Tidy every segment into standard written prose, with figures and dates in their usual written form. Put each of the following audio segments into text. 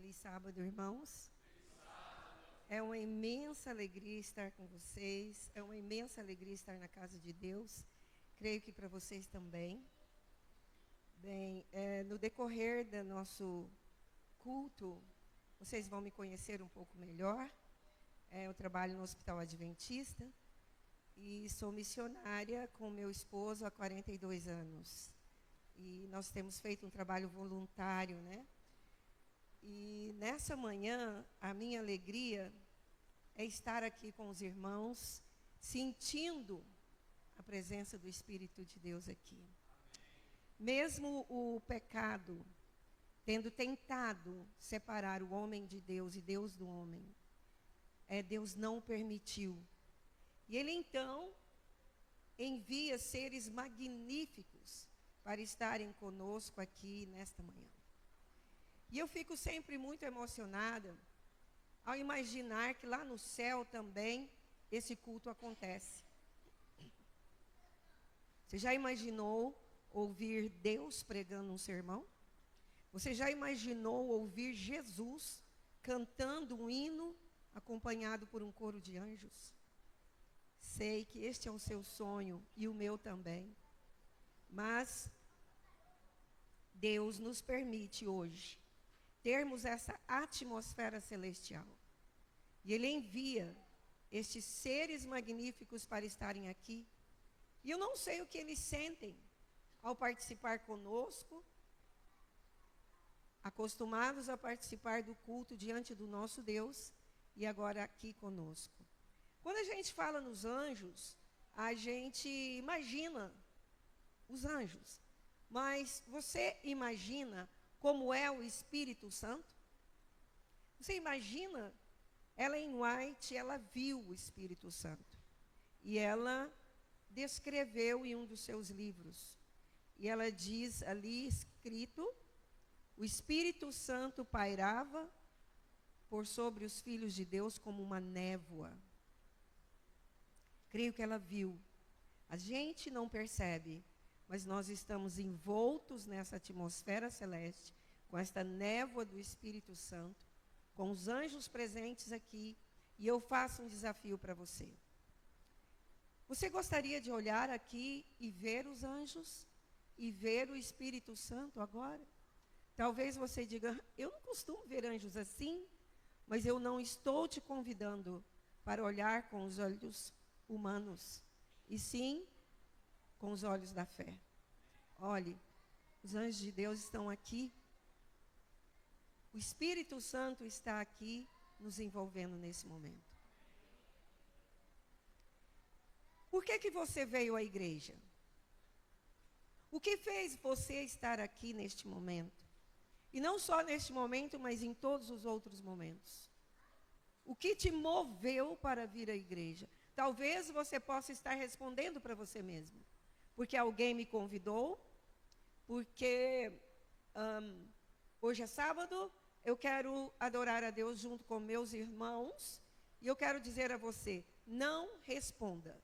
Feliz sábado, irmãos. É uma imensa alegria estar com vocês. É uma imensa alegria estar na casa de Deus. Creio que para vocês também. Bem, no decorrer do nosso culto, vocês vão me conhecer um pouco melhor. Eu trabalho no Hospital Adventista e sou missionária com meu esposo há 42 anos. E nós temos feito um trabalho voluntário, né? E nessa manhã, a minha alegria é estar aqui com os irmãos, sentindo a presença do Espírito de Deus aqui. Mesmo o pecado tendo tentado separar o homem de Deus e Deus do homem, Deus não o permitiu. E Ele então envia seres magníficos para estarem conosco aqui nesta manhã. E eu fico sempre muito emocionada ao imaginar que lá no céu também esse culto acontece. Você já imaginou ouvir Deus pregando um sermão? Você já imaginou ouvir Jesus cantando um hino acompanhado por um coro de anjos? Sei que este é o seu sonho e o meu também. Mas Deus nos permite hoje termos essa atmosfera celestial. E Ele envia estes seres magníficos para estarem aqui. E eu não sei o que eles sentem ao participar conosco, acostumados a participar do culto diante do nosso Deus, e agora aqui conosco. Quando a gente fala nos anjos, a gente imagina os anjos. Mas você imagina como é o Espírito Santo? Você imagina? Ellen White, ela viu o Espírito Santo. E ela descreveu em um dos seus livros. E ela diz ali escrito: o Espírito Santo pairava por sobre os filhos de Deus como uma névoa. Creio que ela viu. A gente não percebe, mas nós estamos envoltos nessa atmosfera celeste, com esta névoa do Espírito Santo, com os anjos presentes aqui, e eu faço um desafio para você. Você gostaria de olhar aqui e ver os anjos? E ver o Espírito Santo agora? Talvez você diga: eu não costumo ver anjos assim, mas eu não estou te convidando para olhar com os olhos humanos, e sim com os olhos da fé. Olhe, os anjos de Deus estão aqui. O Espírito Santo está aqui nos envolvendo nesse momento. Por que você veio à igreja? O que fez você estar aqui neste momento? E não só neste momento, mas em todos os outros momentos. O que te moveu para vir à igreja? Talvez você possa estar respondendo para você mesmo. Porque alguém me convidou, porque hoje é sábado, eu quero adorar a Deus junto com meus irmãos, e eu quero dizer a você: não responda.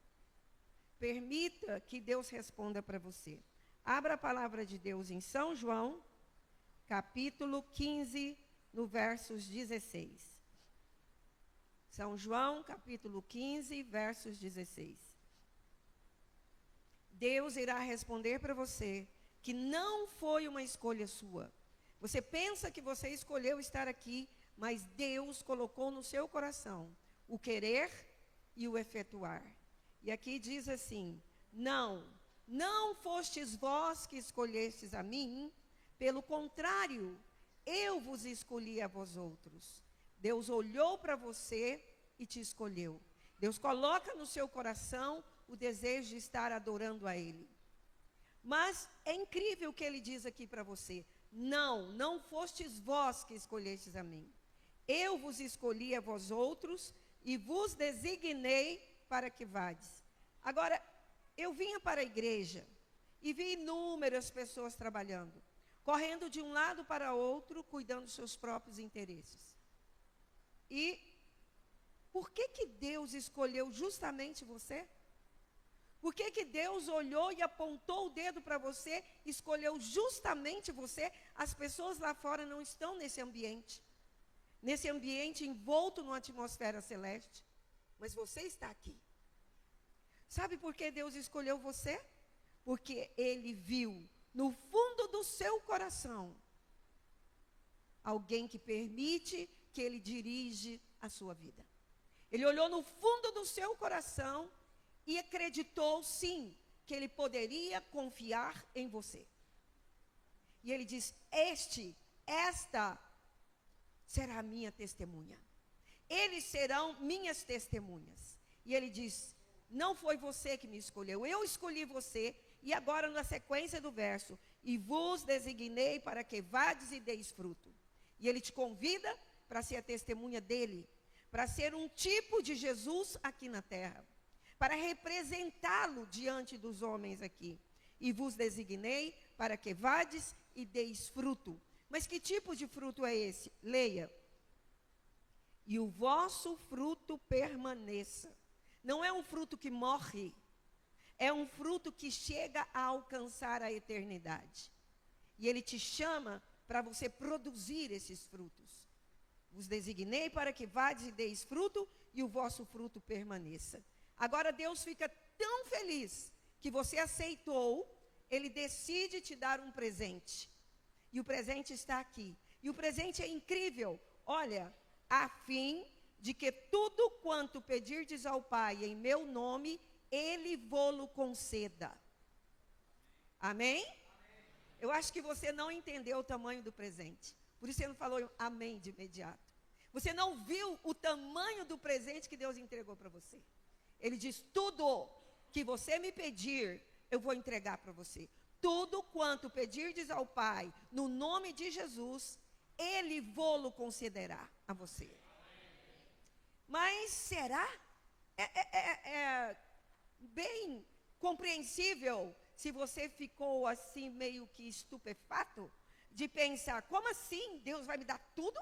Permita que Deus responda para você. Abra a palavra de Deus em São João, capítulo 15, no versos 16. São João, capítulo 15, versos 16. Deus irá responder para você que não foi uma escolha sua. Você pensa que você escolheu estar aqui, mas Deus colocou no seu coração o querer e o efetuar. E aqui diz assim: não fostes vós que escolhestes a mim, pelo contrário, eu vos escolhi a vós outros. Deus olhou para você e te escolheu. Deus coloca no seu coração o desejo de estar adorando a Ele. Mas é incrível o que Ele diz aqui para você: não fostes vós que escolhestes a mim. Eu vos escolhi a vós outros e vos designei para que vades. Agora, eu vinha para a igreja e vi inúmeras pessoas trabalhando, correndo de um lado para outro, cuidando dos seus próprios interesses. E por que Deus escolheu justamente você? Por que Deus olhou e apontou o dedo para você, escolheu justamente você? As pessoas lá fora não estão nesse ambiente. nesse ambiente envolto numa atmosfera celeste, mas você está aqui. Sabe por que Deus escolheu você? Porque Ele viu no fundo do seu coração alguém que permite que Ele dirige a sua vida. Ele olhou no fundo do seu coração e acreditou, sim, que Ele poderia confiar em você. E Ele diz, esta será a minha testemunha. Eles serão minhas testemunhas. E Ele diz, não foi você que me escolheu, eu escolhi você. E agora na sequência do verso, e vos designei para que vades e deis fruto. E Ele te convida para ser a testemunha dEle, para ser um tipo de Jesus aqui na terra, para representá-lo diante dos homens aqui. E vos designei para que vades e deis fruto. Mas que tipo de fruto é esse? Leia. E o vosso fruto permaneça. Não é um fruto que morre, é um fruto que chega a alcançar a eternidade. E Ele te chama para você produzir esses frutos. Vos designei para que vades e deis fruto, e o vosso fruto permaneça. Agora Deus fica tão feliz que você aceitou, Ele decide te dar um presente. E o presente está aqui. E o presente é incrível. Olha, a fim de que tudo quanto pedirdes ao Pai em meu nome, Ele vô-lo conceda. Amém? Eu acho que você não entendeu o tamanho do presente. Por isso você não falou amém de imediato. Você não viu o tamanho do presente que Deus entregou para você. Ele diz, tudo que você me pedir, eu vou entregar para você. Tudo quanto pedirdes ao Pai, no nome de Jesus, Ele vô-lo concederá a você. Mas será? É bem compreensível se você ficou assim meio que estupefato de pensar, como assim Deus vai me dar tudo?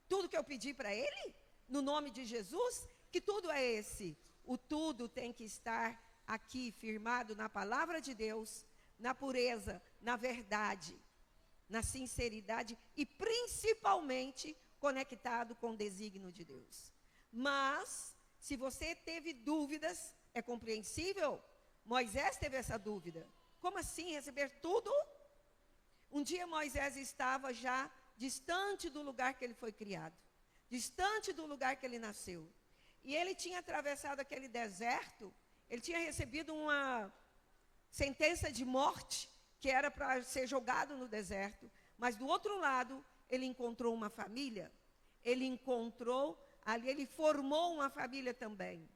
Tudo que eu pedi para Ele? No nome de Jesus? Que tudo é esse? O tudo tem que estar aqui firmado na palavra de Deus, na pureza, na verdade, na sinceridade e principalmente conectado com o desígnio de Deus. Mas, se você teve dúvidas, é compreensível. Moisés teve essa dúvida. Como assim receber tudo? Um dia Moisés estava já distante do lugar que ele foi criado, distante do lugar que ele nasceu. E ele tinha atravessado aquele deserto, ele tinha recebido uma sentença de morte, que era para ser jogado no deserto. Mas do outro lado, ele encontrou uma família, ele formou uma família também.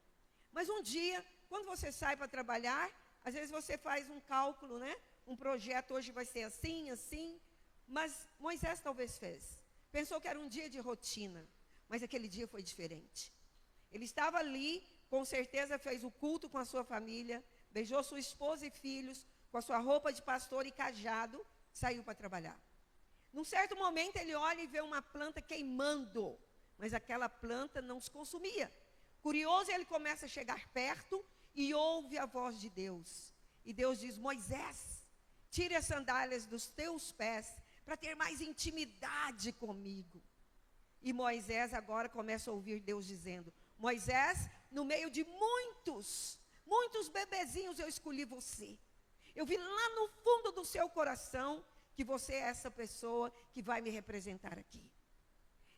Mas um dia, quando você sai para trabalhar, às vezes você faz um cálculo, né? Um projeto hoje vai ser assim, assim. Mas Moisés talvez fez. Pensou que era um dia de rotina. Mas aquele dia foi diferente. Ele estava ali, com certeza fez o culto com a sua família, beijou sua esposa e filhos, com a sua roupa de pastor e cajado, saiu para trabalhar. Num certo momento ele olha e vê uma planta queimando, mas aquela planta não se consumia. Curioso, ele começa a chegar perto e ouve a voz de Deus. E Deus diz, Moisés, tire as sandálias dos teus pés para ter mais intimidade comigo. E Moisés agora começa a ouvir Deus dizendo, Moisés, no meio de muitos bebezinhos eu escolhi você. Eu vi lá no fundo do seu coração que você é essa pessoa que vai me representar aqui.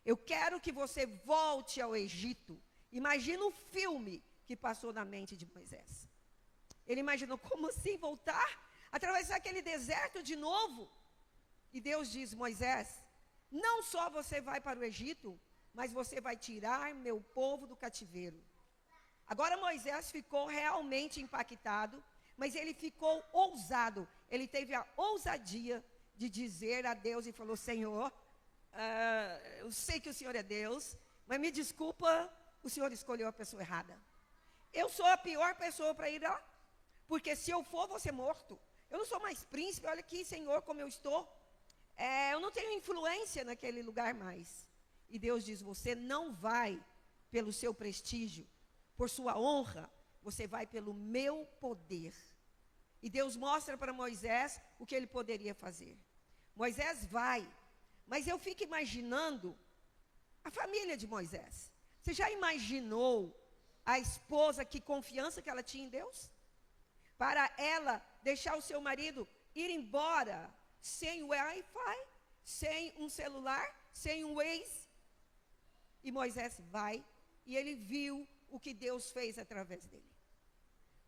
Eu quero que você volte ao Egito. Imagina o filme que passou na mente de Moisés. Ele imaginou, como assim voltar? Atravessar aquele deserto de novo? E Deus diz, Moisés, não só você vai para o Egito, mas você vai tirar meu povo do cativeiro. Agora Moisés ficou realmente impactado, mas ele ficou ousado. Ele teve a ousadia de dizer a Deus e falou, Senhor, eu sei que o Senhor é Deus, mas me desculpa, o Senhor escolheu a pessoa errada. Eu sou a pior pessoa para ir lá, porque se eu for, vou ser morto. Eu não sou mais príncipe, olha aqui, Senhor, como eu estou. Eu não tenho influência naquele lugar mais. E Deus diz, você não vai pelo seu prestígio, por sua honra, você vai pelo meu poder. E Deus mostra para Moisés o que ele poderia fazer. Moisés vai, mas eu fico imaginando A família de Moisés. Você já imaginou a esposa, que confiança que ela tinha em Deus? Para ela deixar o seu marido ir embora sem o Wi-Fi, sem um celular, sem um Waze. E Moisés vai, e ele viu o que Deus fez através dele.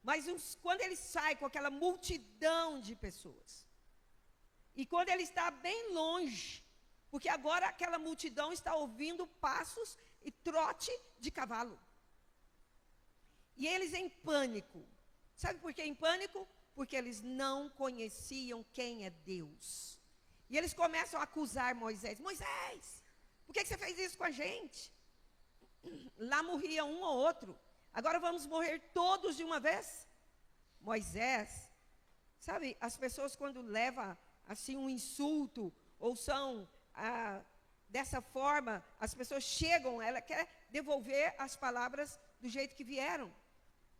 Mas quando ele sai com aquela multidão de pessoas, e quando ele está bem longe, porque agora aquela multidão está ouvindo passos e trote de cavalo. E eles em pânico. Sabe por que em pânico? Porque eles não conheciam quem é Deus. E eles começam a acusar Moisés. Moisés, por que você fez isso com a gente? Lá morria um ou outro. Agora vamos morrer todos de uma vez? Moisés, sabe, as pessoas quando levam assim um insulto, ou são dessa forma, as pessoas chegam, ela quer devolver as palavras do jeito que vieram.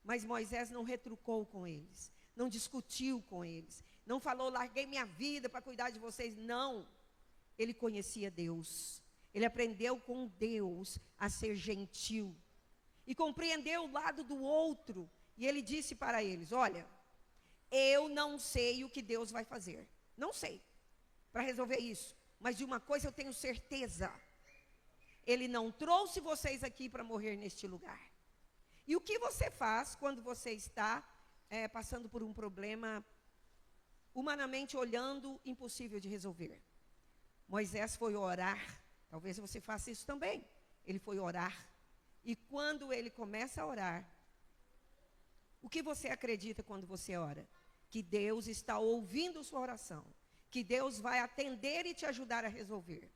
Mas Moisés não retrucou com eles, não discutiu com eles, não falou, larguei minha vida para cuidar de vocês. Não, ele conhecia Deus, ele aprendeu com Deus a ser gentil, e compreendeu o lado do outro, e ele disse para eles, olha, eu não sei o que Deus vai fazer, não sei, para resolver isso, mas de uma coisa eu tenho certeza, ele não trouxe vocês aqui para morrer neste lugar. E o que você faz quando você está passando por um problema, humanamente olhando, impossível de resolver? Moisés foi orar, talvez você faça isso também, ele foi orar, e quando ele começa a orar, o que você acredita quando você ora? Que Deus está ouvindo sua oração, que Deus vai atender e te ajudar a resolver.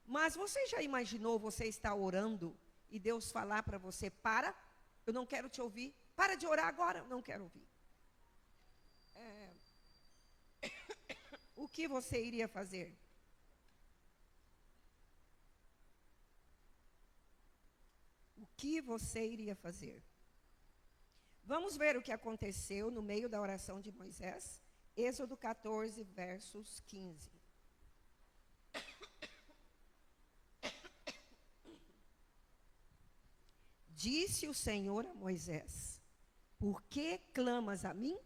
Mas você já imaginou você estar orando e Deus falar para você, para, eu não quero te ouvir, para de orar agora, eu não quero ouvir. O que você iria fazer? O que você iria fazer? Vamos ver o que aconteceu no meio da oração de Moisés. Êxodo 14, versos 15. Disse o Senhor a Moisés, por que clamas a mim?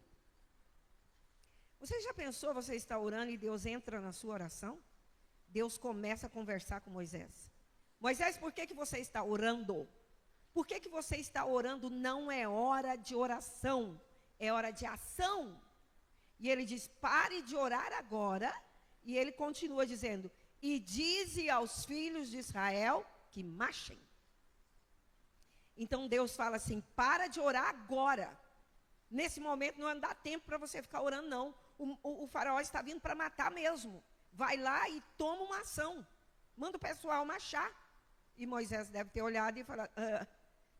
Você já pensou, você está orando e Deus entra na sua oração? Deus começa a conversar com Moisés. Moisés, por que você está orando? Por que você está orando? Não é hora de oração, é hora de ação. E ele diz, pare de orar agora. E ele continua dizendo, e dize aos filhos de Israel que marchem. Então Deus fala assim, para de orar agora. Nesse momento não dá tempo para você ficar orando, não. O faraó está vindo para matar mesmo. Vai lá e toma uma ação. Manda o pessoal marchar. E Moisés deve ter olhado e falado,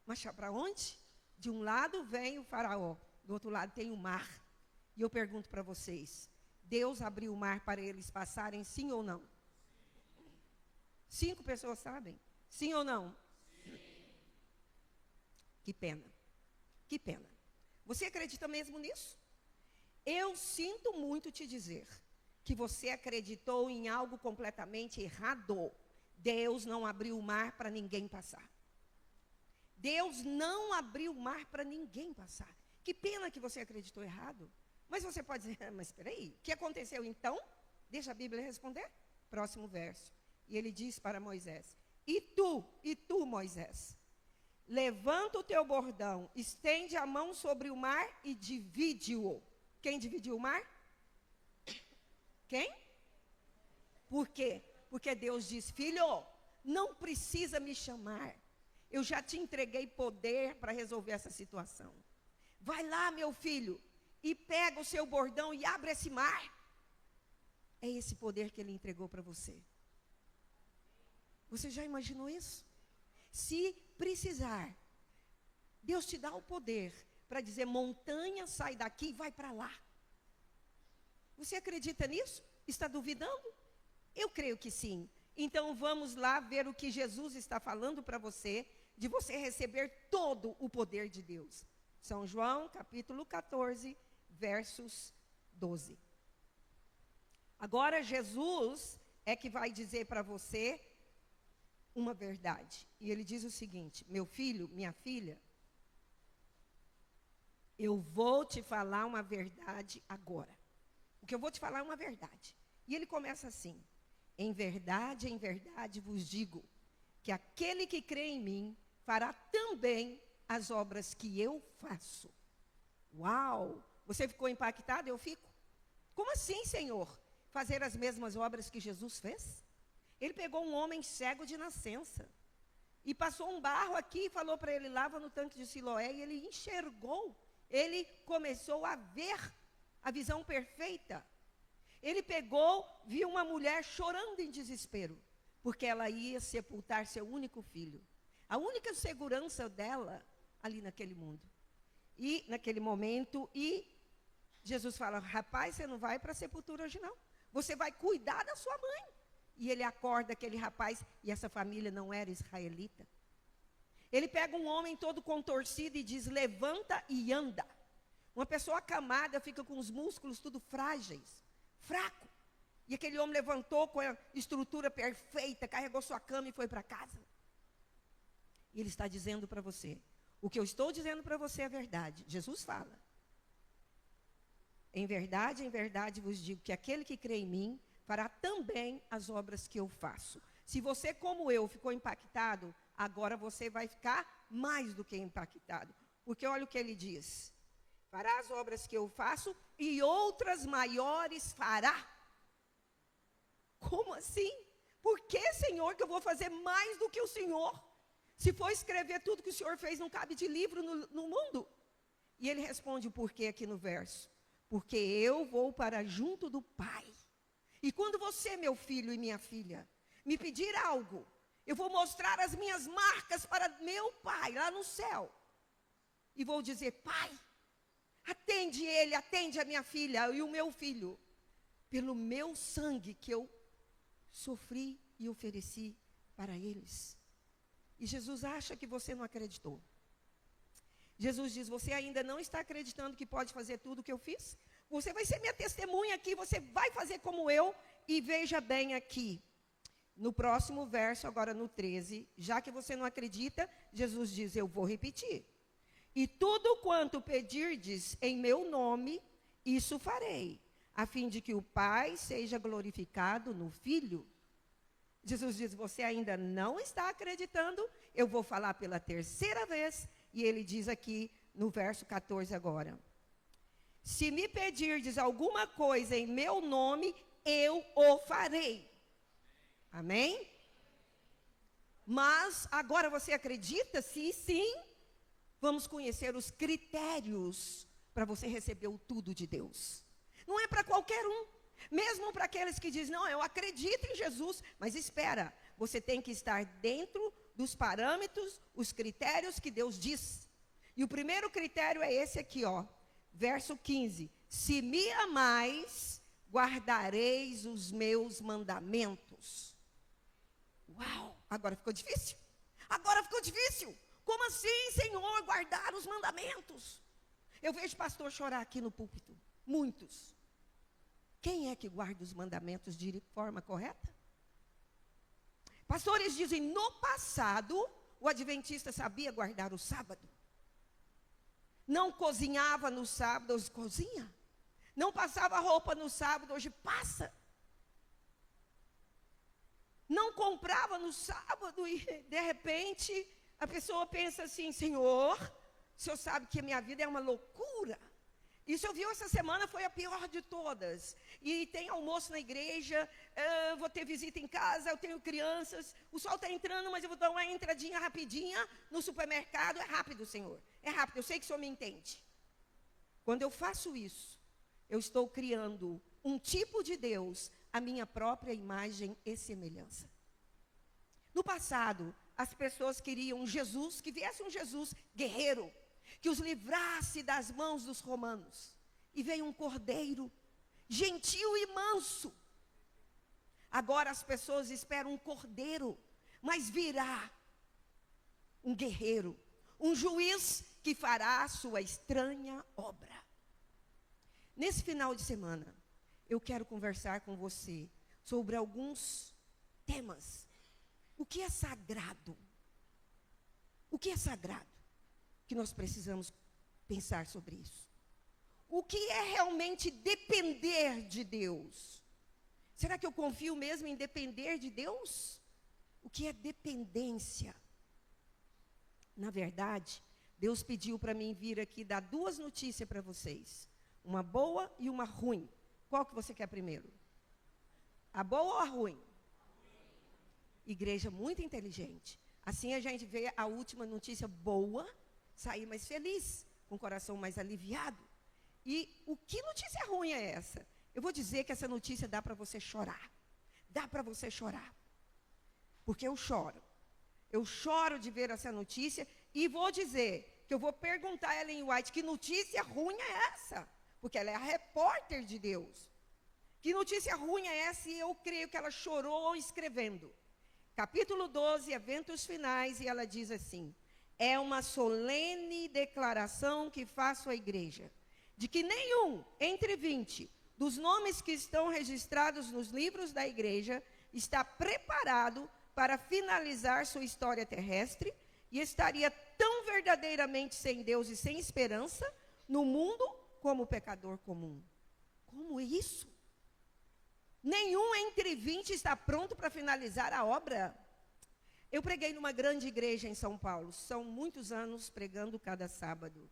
marchar para onde? De um lado vem o faraó, do outro lado tem o mar. E eu pergunto para vocês, Deus abriu o mar para eles passarem, sim ou não? 5 pessoas sabem? Sim ou não? Sim. Que pena, que pena. Você acredita mesmo nisso? Eu sinto muito te dizer que você acreditou em algo completamente errado. Deus não abriu o mar para ninguém passar. Deus não abriu o mar para ninguém passar. Que pena que você acreditou errado. Mas você pode dizer, mas espera aí, o que aconteceu então? Deixa a Bíblia responder. Próximo verso. E ele diz para Moisés, e tu, Moisés, levanta o teu bordão, estende a mão sobre o mar e divide-o. Quem dividiu o mar? Quem? Por quê? Porque Deus diz, filho, não precisa me chamar. Eu já te entreguei poder para resolver essa situação. Vai lá, meu filho, e pega o seu bordão e abre esse mar. É esse poder que ele entregou para você. Você já imaginou isso? Se precisar, Deus te dá o poder para dizer, montanha, sai daqui e vai para lá. Você acredita nisso? Está duvidando? Eu creio que sim. Então vamos lá ver o que Jesus está falando para você, de você receber todo o poder de Deus. São João, capítulo 14, versos 12. Agora Jesus é que vai dizer para você uma verdade. E ele diz o seguinte: meu filho, minha filha, eu vou te falar uma verdade agora. O que eu vou te falar é uma verdade. E ele começa assim: em verdade vos digo, que aquele que crê em mim fará também as obras que eu faço. Uau! Você ficou impactado? Eu fico. Como assim, Senhor? Fazer as mesmas obras que Jesus fez? Ele pegou um homem cego de nascença e passou um barro aqui e falou para ele: lava no tanque de Siloé, e ele enxergou. Ele começou a ver a visão perfeita. Ele pegou, viu uma mulher chorando em desespero, porque ela ia sepultar seu único filho. A única segurança dela ali naquele mundo. E naquele momento, Jesus fala: rapaz, você não vai para a sepultura hoje não. Você vai cuidar da sua mãe. E ele acorda aquele rapaz, e essa família não era israelita. Ele pega um homem todo contorcido e diz: levanta e anda. Uma pessoa acamada fica com os músculos tudo frágeis, fraco. E aquele homem levantou com a estrutura perfeita, carregou sua cama e foi para casa. E ele está dizendo para você: o que eu estou dizendo para você é verdade. Jesus fala: em verdade vos digo que aquele que crê em mim fará também as obras que eu faço. Se você, como eu, ficou impactado, agora você vai ficar mais do que impactado. Porque olha o que ele diz: fará as obras que eu faço e outras maiores fará. Como assim? Por que, Senhor, que eu vou fazer mais do que o Senhor? Se for escrever tudo que o Senhor fez, não cabe de livro no mundo. E ele responde o porquê aqui no verso: porque eu vou para junto do Pai. E quando você, meu filho e minha filha, me pedir algo, eu vou mostrar as minhas marcas para meu Pai, lá no céu. E vou dizer: Pai, atende ele, atende a minha filha e o meu filho, pelo meu sangue que eu sofri e ofereci para eles. E Jesus acha que você não acreditou. Jesus diz: você ainda não está acreditando que pode fazer tudo o que eu fiz? Você vai ser minha testemunha aqui, você vai fazer como eu. E veja bem aqui, no próximo verso, agora no 13, já que você não acredita, Jesus diz: eu vou repetir. E tudo quanto pedirdes em meu nome, isso farei, a fim de que o Pai seja glorificado no Filho. Jesus diz: você ainda não está acreditando? Eu vou falar pela terceira vez. E ele diz aqui no verso 14 agora: se me pedirdes alguma coisa em meu nome, eu o farei. Amém? Mas agora você acredita? Se sim, vamos conhecer os critérios para você receber o tudo de Deus. Não é para qualquer um. Mesmo para aqueles que dizem: não, eu acredito em Jesus. Mas espera, você tem que estar dentro dos parâmetros, os critérios que Deus diz. E o primeiro critério é esse aqui, ó. Verso 15: se me amais, guardareis os meus mandamentos. Uau, agora ficou difícil. Agora ficou difícil. Como assim, Senhor, guardar os mandamentos? Eu vejo pastor chorar aqui no púlpito. Muitos. Quem é que guarda os mandamentos de forma correta? Pastores dizem: no passado, o adventista sabia guardar o sábado. Não cozinhava no sábado, hoje cozinha. Não passava roupa no sábado, hoje passa. Não comprava no sábado e, de repente, a pessoa pensa assim: Senhor, o Senhor sabe que a minha vida é uma loucura. Isso eu vi essa semana, foi a pior de todas. E tem almoço na igreja, vou ter visita em casa, eu tenho crianças. O sol está entrando, mas eu vou dar uma entradinha rapidinha no supermercado. É rápido, Senhor. É rápido, eu sei que o Senhor me entende. Quando eu faço isso, eu estou criando um tipo de Deus, a minha própria imagem e semelhança. No passado, as pessoas queriam um Jesus, que viesse um Jesus guerreiro, que os livrasse das mãos dos romanos. E veio um cordeiro, gentil e manso. Agora as pessoas esperam um cordeiro, mas virá um guerreiro, um juiz que fará a sua estranha obra. Nesse final de semana, eu quero conversar com você sobre alguns temas O que é sagrado? O que é sagrado? Que nós precisamos pensar sobre isso. O que é realmente depender de Deus? Será que eu confio mesmo em depender de Deus? O que é dependência? Na verdade, Deus pediu para mim vir aqui dar duas notícias para vocês. Uma boa e uma ruim. Qual que você quer primeiro? A boa ou a ruim? Igreja muito inteligente. Assim a gente vê a última notícia boa, sair mais feliz, com o coração mais aliviado. E o que notícia ruim é essa? Eu vou dizer que essa notícia dá para você chorar. Dá para você chorar. Porque eu choro. Eu choro de ver essa notícia e vou dizer que eu vou perguntar a Ellen White que notícia ruim é essa? Porque ela é a repórter de Deus. Que notícia ruim é essa? E eu creio que ela chorou escrevendo. Capítulo 12, eventos finais, e ela diz assim: é uma solene declaração que faço à igreja, de que nenhum entre 20 dos nomes que estão registrados nos livros da igreja está preparado para finalizar sua história terrestre e estaria tão verdadeiramente sem Deus e sem esperança no mundo como o pecador comum. Como isso? Nenhum entre 20 está pronto para finalizar a obra. Eu preguei numa grande igreja em São Paulo. São muitos anos pregando cada sábado.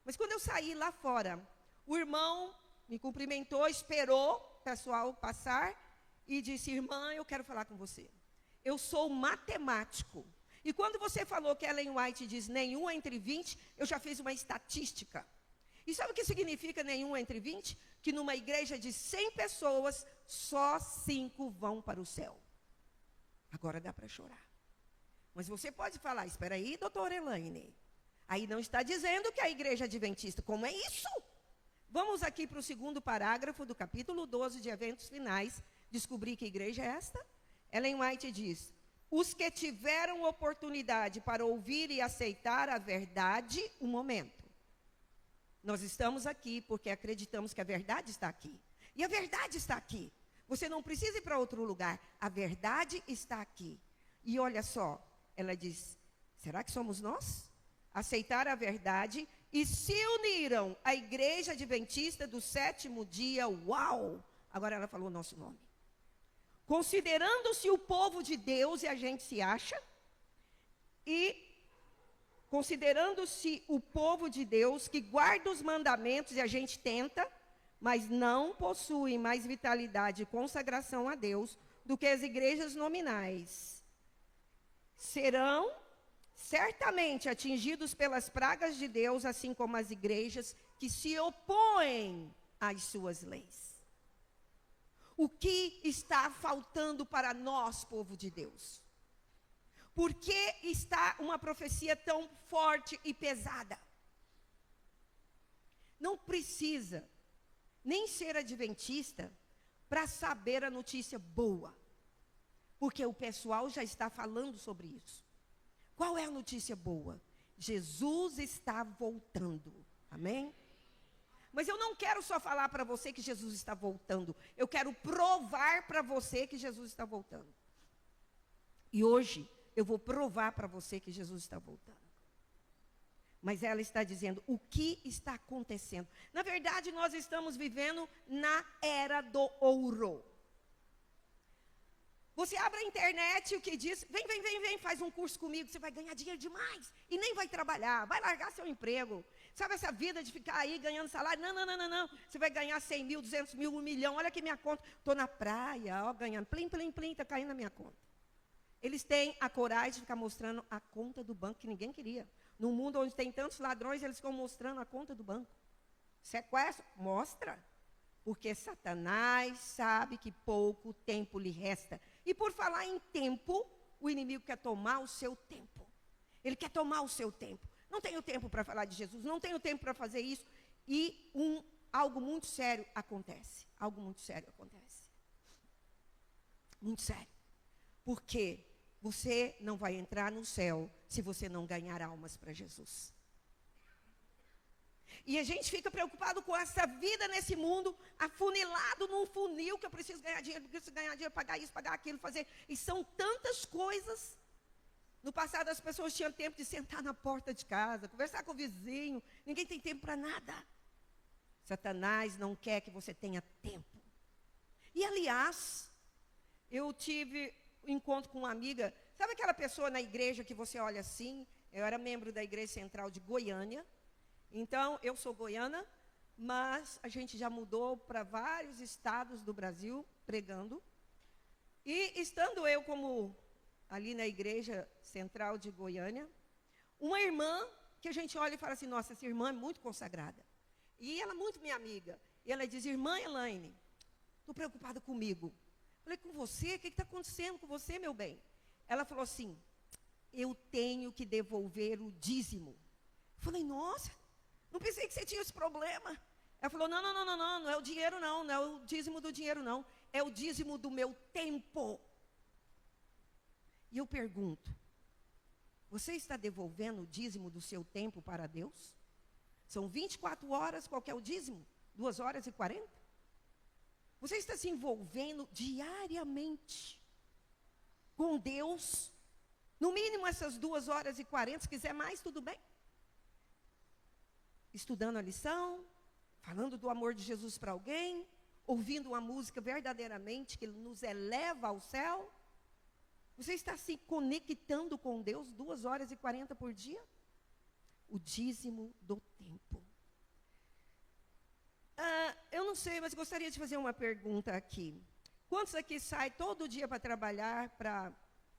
Mas quando eu saí lá fora, o irmão me cumprimentou, esperou o pessoal passar e disse: irmã, eu quero falar com você. Eu sou matemático. E quando você falou que Ellen White diz nenhum entre 20, eu já fiz uma estatística. E sabe o que significa nenhum entre 20? Que numa igreja de 100 pessoas, só 5 vão para o céu. Agora dá para chorar. Mas você pode falar: espera aí, doutora Elaine. Aí não está dizendo que a igreja adventista. Como é isso? Vamos aqui para o segundo parágrafo do capítulo 12 de Eventos Finais. Descobrir que igreja é esta? Ellen White diz: os que tiveram oportunidade para ouvir e aceitar a verdade, um momento. Nós estamos aqui porque acreditamos que a verdade está aqui. E a verdade está aqui. Você não precisa ir para outro lugar. A verdade está aqui. E olha só, ela diz: será que somos nós? Aceitar a verdade e se uniram à igreja adventista do sétimo dia. Uau! Agora ela falou o nosso nome. Considerando-se o povo de Deus, e a gente se acha, e considerando-se o povo de Deus, que guarda os mandamentos, e a gente tenta, mas não possui mais vitalidade e consagração a Deus do que as igrejas nominais. Serão certamente atingidos pelas pragas de Deus, assim como as igrejas que se opõem às suas leis. O que está faltando para nós, povo de Deus? Por que está uma profecia tão forte e pesada? Não precisa nem ser adventista para saber a notícia boa. Porque o pessoal já está falando sobre isso. Qual é a notícia boa? Jesus está voltando. Amém? Mas eu não quero só falar para você que Jesus está voltando. Eu quero provar para você que Jesus está voltando. E hoje eu vou provar para você que Jesus está voltando. Mas ela está dizendo o que está acontecendo. Na verdade, nós estamos vivendo na era do ouro. Você abre a internet, o que diz: vem, faz um curso comigo, você vai ganhar dinheiro demais. E nem vai trabalhar, vai largar seu emprego. Sabe essa vida de ficar aí ganhando salário? Não. Você vai ganhar 100 mil, 200 mil, 1 milhão. Olha aqui minha conta. Estou na praia, ó, ganhando. Plim, está caindo na minha conta. Eles têm a coragem de ficar mostrando a conta do banco que ninguém queria. No mundo onde tem tantos ladrões, eles ficam mostrando a conta do banco. Sequestro? Mostra. Porque Satanás sabe que pouco tempo lhe resta. E por falar em tempo, o inimigo quer tomar o seu tempo. Ele quer tomar o seu tempo. Não tenho tempo para falar de Jesus, não tenho tempo para fazer isso. E algo muito sério acontece. Algo muito sério acontece. Muito sério. Porque você não vai entrar no céu se você não ganhar almas para Jesus. E a gente fica preocupado com essa vida nesse mundo, afunilado num funil, que eu preciso ganhar dinheiro, pagar isso, pagar aquilo, fazer. E são tantas coisas. No passado as pessoas tinham tempo de sentar na porta de casa, conversar com o vizinho. Ninguém tem tempo para nada. Satanás não quer que você tenha tempo. E aliás, eu tive um encontro com uma amiga. Sabe aquela pessoa na igreja que você olha assim? Eu era membro da Igreja Central de Goiânia. Então, eu sou goiana, mas a gente já mudou para vários estados do Brasil pregando. E estando eu como ali na Igreja Central de Goiânia, uma irmã que a gente olha e fala assim, nossa, essa irmã é muito consagrada. E ela é muito minha amiga. E ela diz, irmã Elaine, estou preocupada comigo. Falei, com você? O que está acontecendo com você, meu bem? Ela falou assim, eu tenho que devolver o dízimo. Falei, nossa, não pensei que você tinha esse problema. Ela falou, não é o dinheiro não é o dízimo do dinheiro não, é o dízimo do meu tempo. E eu pergunto, você está devolvendo o dízimo do seu tempo para Deus? São 24 horas, qual que é o dízimo? 2 horas e 40? Você está se envolvendo diariamente com Deus? No mínimo essas 2 horas e 40, se quiser mais, tudo bem. Estudando a lição, falando do amor de Jesus para alguém, ouvindo uma música verdadeiramente que nos eleva ao céu. Você está se conectando com Deus 2 horas e 40 por dia? O dízimo do tempo. Eu não sei, mas gostaria de fazer uma pergunta aqui. Quantos aqui saem todo dia para trabalhar, para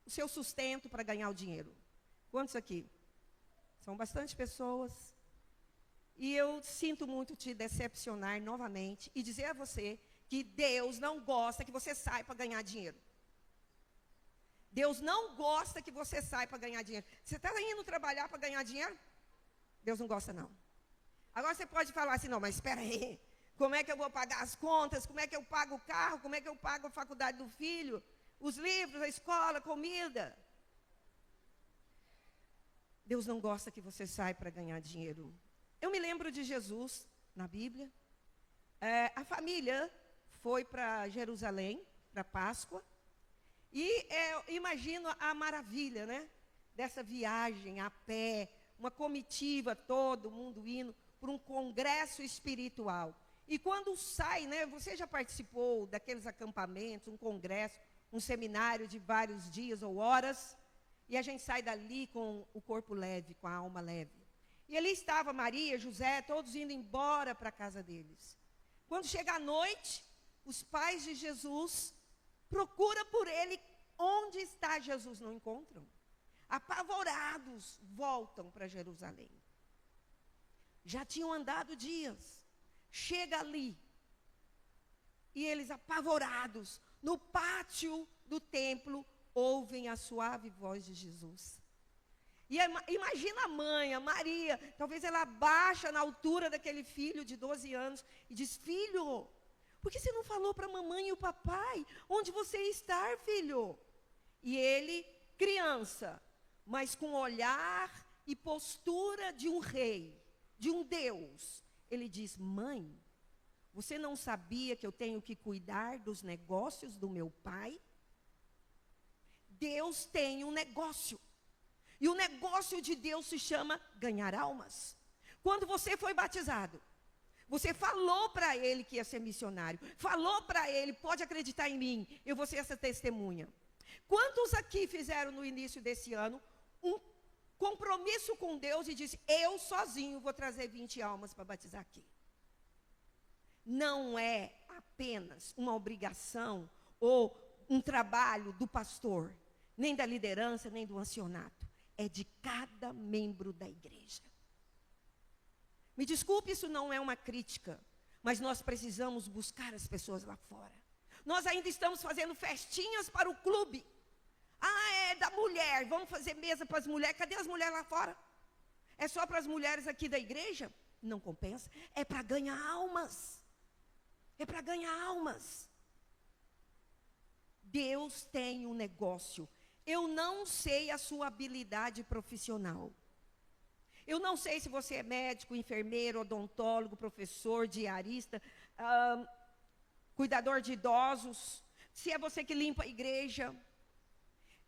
o seu sustento, para ganhar o dinheiro? Quantos aqui? São bastante pessoas. E eu sinto muito te decepcionar novamente e dizer a você que Deus não gosta que você saia para ganhar dinheiro. Deus não gosta que você saia para ganhar dinheiro. Você está indo trabalhar para ganhar dinheiro? Deus não gosta, não. Agora você pode falar assim, não, mas espera aí. Como é que eu vou pagar as contas? Como é que eu pago o carro? Como é que eu pago a faculdade do filho? Os livros, a escola, a comida? Deus não gosta que você saia para ganhar dinheiro. Eu me lembro de Jesus, na Bíblia. A família foi para Jerusalém, para Páscoa. E imagino a maravilha, né? Dessa viagem a pé, uma comitiva, todo mundo indo para um congresso espiritual. E quando sai, né? Você já participou daqueles acampamentos, um congresso, um seminário de vários dias ou horas, e a gente sai dali com o corpo leve, com a alma leve. E ali estava Maria, José, todos indo embora para a casa deles. Quando chega a noite, os pais de Jesus procuram por ele. Onde está Jesus? Não encontram. Apavorados, voltam para Jerusalém. Já tinham andado dias. Chega ali. E eles apavorados, no pátio do templo, ouvem a suave voz de Jesus. E imagina a mãe, a Maria, talvez ela baixa na altura daquele filho de 12 anos e diz, filho, por que você não falou para a mamãe e o papai? Onde você está, filho? E ele, criança, mas com olhar e postura de um rei, de um Deus, ele diz, mãe, você não sabia que eu tenho que cuidar dos negócios do meu pai? Deus tem um negócio. E o negócio de Deus se chama ganhar almas. Quando você foi batizado, você falou para ele que ia ser missionário. Falou para ele, pode acreditar em mim, eu vou ser essa testemunha. Quantos aqui fizeram no início desse ano um compromisso com Deus e disse, eu sozinho vou trazer 20 almas para batizar aqui? Não é apenas uma obrigação ou um trabalho do pastor, nem da liderança, nem do ancianato. É de cada membro da igreja. Me desculpe, isso não é uma crítica, mas nós precisamos buscar as pessoas lá fora. Nós ainda estamos fazendo festinhas para o clube. É da mulher, vamos fazer mesa para as mulheres. Cadê as mulheres lá fora? É só para as mulheres aqui da igreja? Não compensa. É para ganhar almas. É para ganhar almas. Deus tem um negócio. Eu não sei a sua habilidade profissional. Eu não sei se você é médico, enfermeiro, odontólogo, professor, diarista, cuidador de idosos, se é você que limpa a igreja.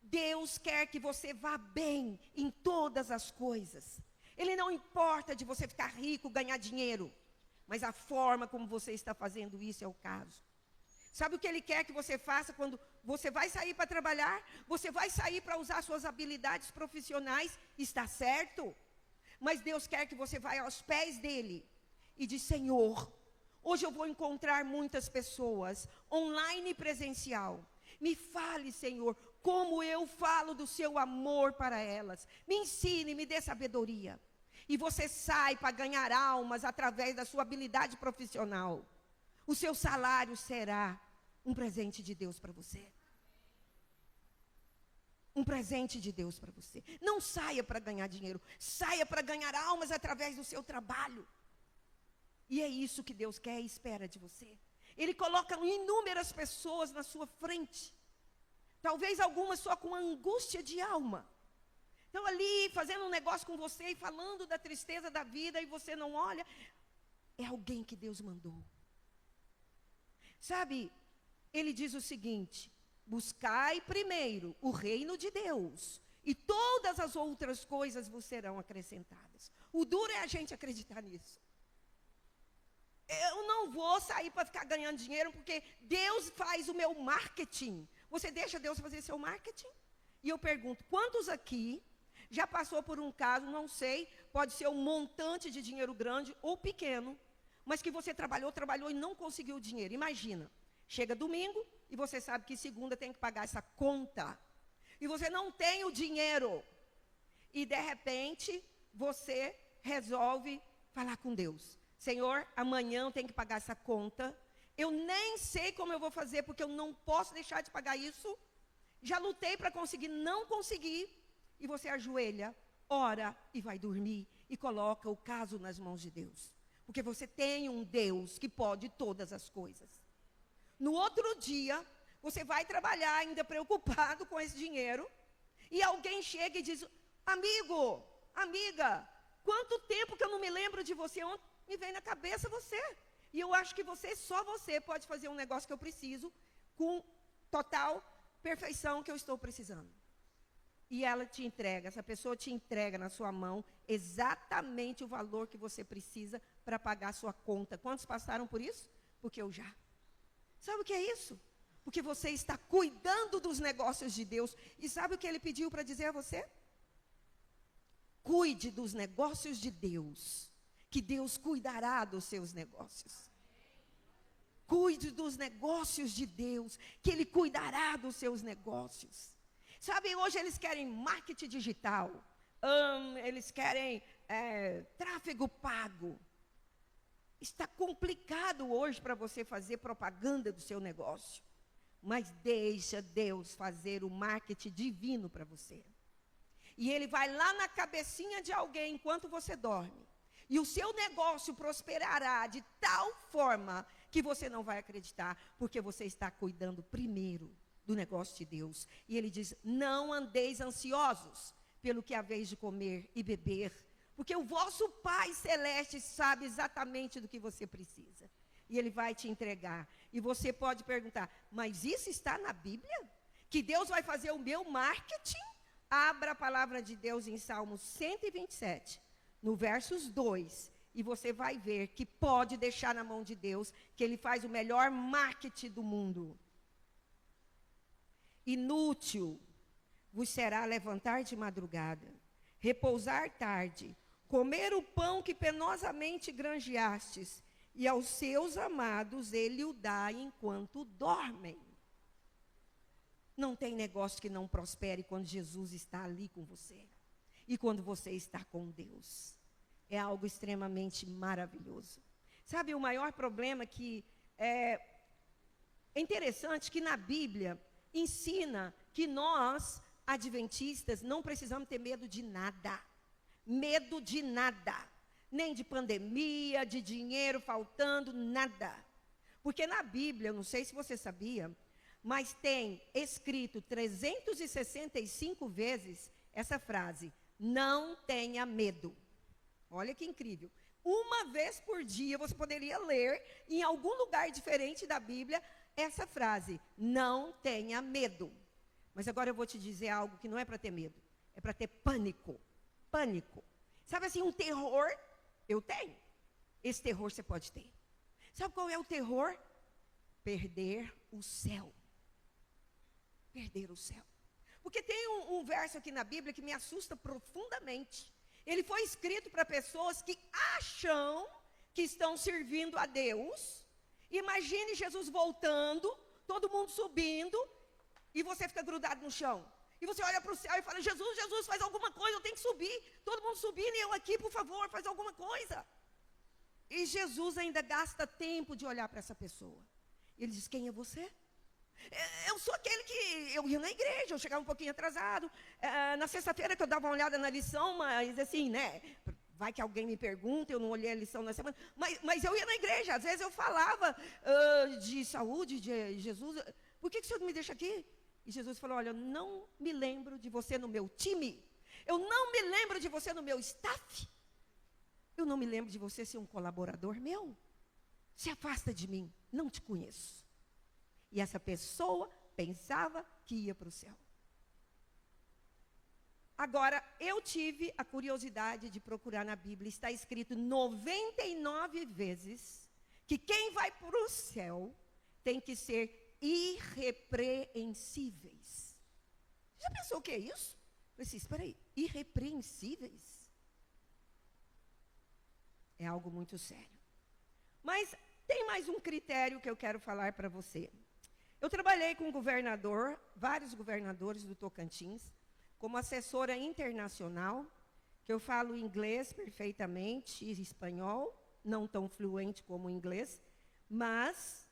Deus quer que você vá bem em todas as coisas. Ele não importa de você ficar rico, ganhar dinheiro, mas a forma como você está fazendo isso é o caso. Sabe o que Ele quer que você faça quando você vai sair para trabalhar? Você vai sair para usar suas habilidades profissionais, está certo? Mas Deus quer que você vá aos pés dEle e diz: Senhor, hoje eu vou encontrar muitas pessoas, online e presencial. Me fale, Senhor, como eu falo do seu amor para elas. Me ensine, me dê sabedoria. E você sai para ganhar almas através da sua habilidade profissional. O seu salário será um presente de Deus para você. Um presente de Deus para você. Não saia para ganhar dinheiro, saia para ganhar almas através do seu trabalho. E é isso que Deus quer e espera de você. Ele coloca inúmeras pessoas na sua frente. Talvez algumas só com angústia de alma. Estão ali fazendo um negócio com você e falando da tristeza da vida e você não olha. É alguém que Deus mandou. Sabe, ele diz o seguinte: buscai primeiro o reino de Deus, e todas as outras coisas vos serão acrescentadas. O duro é a gente acreditar nisso. Eu não vou sair para ficar ganhando dinheiro, porque Deus faz o meu marketing. Você deixa Deus fazer seu marketing? E eu pergunto, quantos aqui já passou por um caso, não sei, pode ser um montante de dinheiro grande ou pequeno, mas que você trabalhou e não conseguiu o dinheiro. Imagina, chega domingo e você sabe que segunda tem que pagar essa conta. E você não tem o dinheiro. E de repente, você resolve falar com Deus. Senhor, amanhã eu tenho que pagar essa conta. Eu nem sei como eu vou fazer, porque eu não posso deixar de pagar isso. Já lutei para conseguir, não consegui. E você ajoelha, ora e vai dormir. E coloca o caso nas mãos de Deus. Porque você tem um Deus que pode todas as coisas. No outro dia, você vai trabalhar ainda preocupado com esse dinheiro. E alguém chega e diz: amigo, amiga, quanto tempo que eu não me lembro de você? Ontem me vem na cabeça você. E eu acho que só você pode fazer um negócio que eu preciso, com total perfeição que eu estou precisando. E ela te entrega, essa pessoa te entrega na sua mão exatamente o valor que você precisa para pagar a sua conta. Quantos passaram por isso? Porque eu já. Sabe o que é isso? Porque você está cuidando dos negócios de Deus. E sabe o que Ele pediu para dizer a você? Cuide dos negócios de Deus, que Deus cuidará dos seus negócios. Cuide dos negócios de Deus, que Ele cuidará dos seus negócios. Sabe, hoje eles querem marketing digital, eles querem tráfego pago. Está complicado hoje para você fazer propaganda do seu negócio. Mas deixa Deus fazer o marketing divino para você. E Ele vai lá na cabecinha de alguém enquanto você dorme. E o seu negócio prosperará de tal forma que você não vai acreditar, porque você está cuidando primeiro do negócio de Deus. E Ele diz: não andeis ansiosos pelo que haveis de comer e beber, porque o vosso Pai Celeste sabe exatamente do que você precisa. E Ele vai te entregar. E você pode perguntar: mas isso está na Bíblia? Que Deus vai fazer o meu marketing? Abra a palavra de Deus em Salmo 127, no versos 2, e você vai ver que pode deixar na mão de Deus, que Ele faz o melhor marketing do mundo. Inútil vos será levantar de madrugada, repousar tarde, comer o pão que penosamente granjeastes, e aos seus amados Ele o dá enquanto dormem. Não tem negócio que não prospere quando Jesus está ali com você. E quando você está com Deus. É algo extremamente maravilhoso. Sabe, o maior problema que é interessante que na Bíblia ensina que nós, adventistas, não precisamos ter medo de nada. Medo de nada. Nem de pandemia, de dinheiro faltando, nada. Porque na Bíblia, eu não sei se você sabia, mas tem escrito 365 vezes essa frase: não tenha medo. Olha que incrível. Uma vez por dia você poderia ler em algum lugar diferente da Bíblia essa frase: não tenha medo. Mas agora eu vou te dizer algo que não é para ter medo, é para ter pânico. Pânico. Sabe assim, um terror? Eu tenho. Esse terror você pode ter. Sabe qual é o terror? Perder o céu. Perder o céu. Porque tem um verso aqui na Bíblia que me assusta profundamente. Ele foi escrito para pessoas que acham que estão servindo a Deus. Imagine Jesus voltando, todo mundo subindo, e você fica grudado no chão. E você olha para o céu e fala: Jesus, Jesus, faz alguma coisa, eu tenho que subir. Todo mundo subindo e eu aqui, por favor, faz alguma coisa. E Jesus ainda gasta tempo de olhar para essa pessoa. Ele diz: quem é você? Eu sou aquele que eu ia na igreja, eu chegava um pouquinho atrasado. Na sexta-feira que eu dava uma olhada na lição, mas assim, né? Vai que alguém me pergunta, eu não olhei a lição na semana. Mas eu ia na igreja, às vezes eu falava de saúde, de Jesus. Por que o senhor me deixa aqui? E Jesus falou: olha, eu não me lembro de você no meu time. Eu não me lembro de você no meu staff. Eu não me lembro de você ser um colaborador meu. Se afasta de mim, não te conheço. E essa pessoa pensava que ia para o céu. Agora, eu tive a curiosidade de procurar na Bíblia. Está escrito 99 vezes que quem vai para o céu tem que ser irrepreensíveis. Já pensou o que é isso? Eu disse: espera aí, irrepreensíveis? É algo muito sério. Mas tem mais um critério que eu quero falar para você. Eu trabalhei com vários governadores do Tocantins, como assessora internacional, que eu falo inglês perfeitamente, e espanhol, não tão fluente como o inglês, mas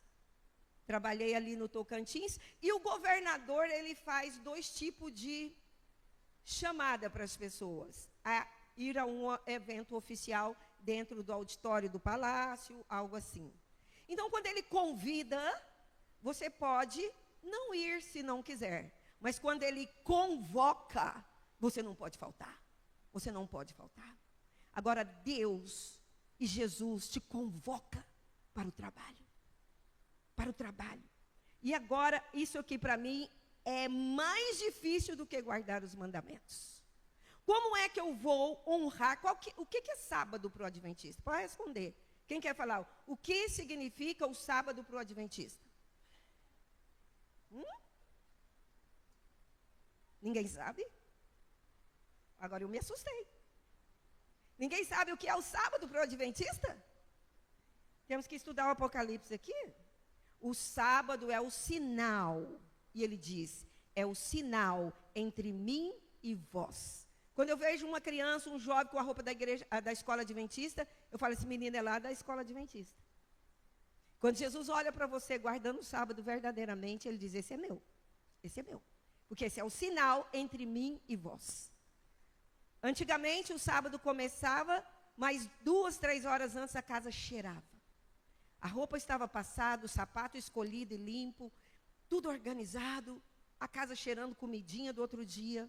trabalhei ali no Tocantins, e o governador, ele faz 2 tipos de chamada para as pessoas: a ir a um evento oficial dentro do auditório do palácio, algo assim. Então, quando ele convida, você pode não ir se não quiser. Mas quando ele convoca, você não pode faltar. Você não pode faltar. Agora, Deus e Jesus te convoca para o trabalho. Para o trabalho. E agora, isso aqui para mim é mais difícil do que guardar os mandamentos. Como é que eu vou honrar? O que é sábado para o adventista? Pode responder. Quem quer falar? O que significa o sábado para o adventista? Ninguém sabe? Agora eu me assustei. Ninguém sabe o que é o sábado para o adventista? Temos que estudar o Apocalipse aqui. O sábado é o sinal. E ele diz: é o sinal entre mim e vós. Quando eu vejo uma criança, um jovem com a roupa da igreja, da escola adventista, eu falo: esse menino é lá da escola adventista. Quando Jesus olha para você guardando o sábado verdadeiramente, ele diz: esse é meu. Esse é meu. Porque esse é o sinal entre mim e vós. Antigamente o sábado começava, mas 2, 3 horas antes a casa cheirava. A roupa estava passada, o sapato escolhido e limpo, tudo organizado, a casa cheirando comidinha do outro dia.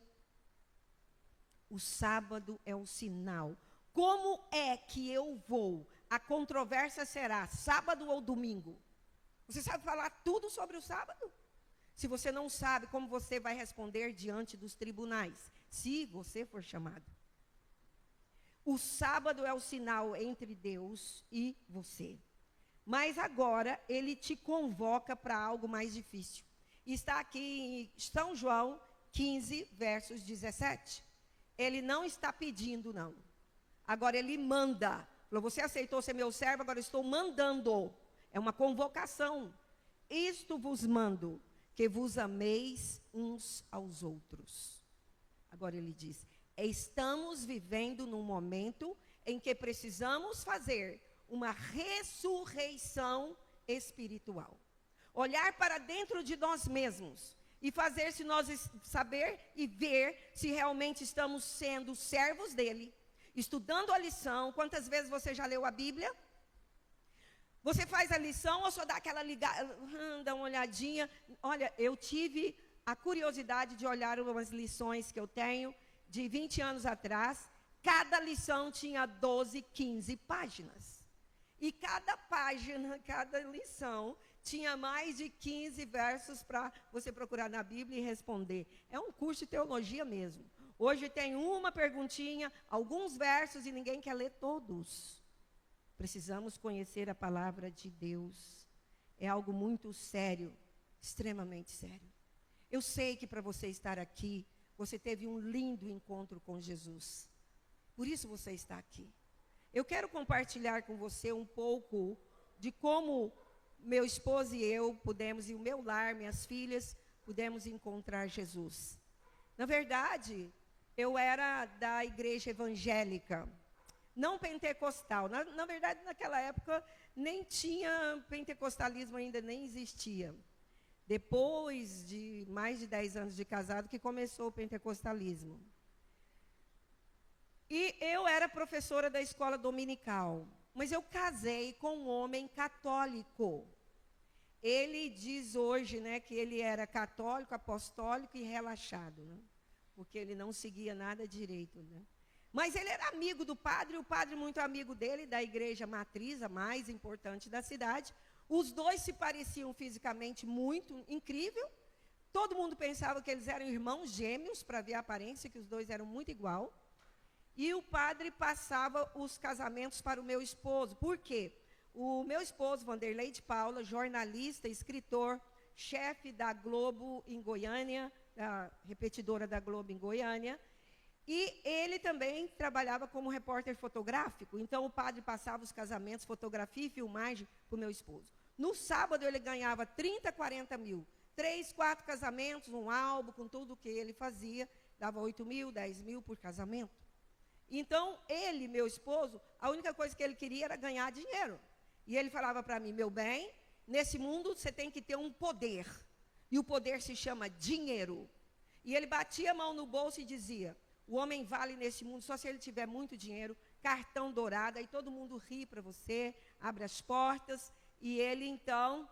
O sábado é um sinal. Como é que eu vou? A controvérsia será sábado ou domingo? Você sabe falar tudo sobre o sábado? Se você não sabe, como você vai responder diante dos tribunais, se você for chamado? O sábado é o sinal entre Deus e você. Mas agora ele te convoca para algo mais difícil. Está aqui em São João 15, versos 17. Ele não está pedindo, não. Agora ele manda. Falou: você aceitou ser meu servo, agora eu estou mandando. É uma convocação. Isto vos mando, que vos ameis uns aos outros. Agora ele diz: estamos vivendo num momento em que precisamos fazer uma ressurreição espiritual. Olhar para dentro de nós mesmos e fazer se nós saber e ver se realmente estamos sendo servos dele, estudando a lição. Quantas vezes você já leu a Bíblia? Você faz a lição ou só dá aquela ligada, dá uma olhadinha? Olha, eu tive a curiosidade de olhar umas lições que eu tenho de 20 anos atrás, Cada lição tinha 12, 15 páginas. E cada página, cada lição, tinha mais de 15 versos para você procurar na Bíblia e responder. É um curso de teologia mesmo. Hoje tem uma perguntinha, alguns versos e ninguém quer ler todos. Precisamos conhecer a palavra de Deus. É algo muito sério, extremamente sério. Eu sei que para você estar aqui, você teve um lindo encontro com Jesus. Por isso você está aqui. Eu quero compartilhar com você um pouco de como meu esposo e eu pudemos, e o meu lar, minhas filhas, pudemos encontrar Jesus. Na verdade, eu era da igreja evangélica, não pentecostal. Na verdade, naquela época, nem tinha pentecostalismo, ainda nem existia. Depois de mais de 10 anos de casado, que começou o pentecostalismo. E eu era professora da escola dominical, mas eu casei com um homem católico. Ele diz hoje, né, que ele era católico, apostólico e relaxado, né? Porque ele não seguia nada direito, né? Mas ele era amigo do padre, o padre muito amigo dele, da igreja matriz, a mais importante da cidade. Os dois se pareciam fisicamente muito, incrível. Todo mundo pensava que eles eram irmãos gêmeos, para ver a aparência, que os dois eram muito igual. E o padre passava os casamentos para o meu esposo. Por quê? O meu esposo, Vanderlei de Paula, jornalista, escritor, chefe da Globo em Goiânia, da repetidora da Globo em Goiânia, e ele também trabalhava como repórter fotográfico. Então, o padre passava os casamentos, fotografia e filmagem para o meu esposo. No sábado, ele ganhava 30, 40 mil. 3, 4 casamentos, um álbum, com tudo que ele fazia, dava 8 mil, 10 mil por casamento. Então, ele, meu esposo, a única coisa que ele queria era ganhar dinheiro. E ele falava para mim, meu bem, nesse mundo você tem que ter um poder. E o poder se chama dinheiro. E ele batia a mão no bolso e dizia, o homem vale nesse mundo só se ele tiver muito dinheiro, cartão dourado, aí todo mundo ri para você, abre as portas. E ele, então,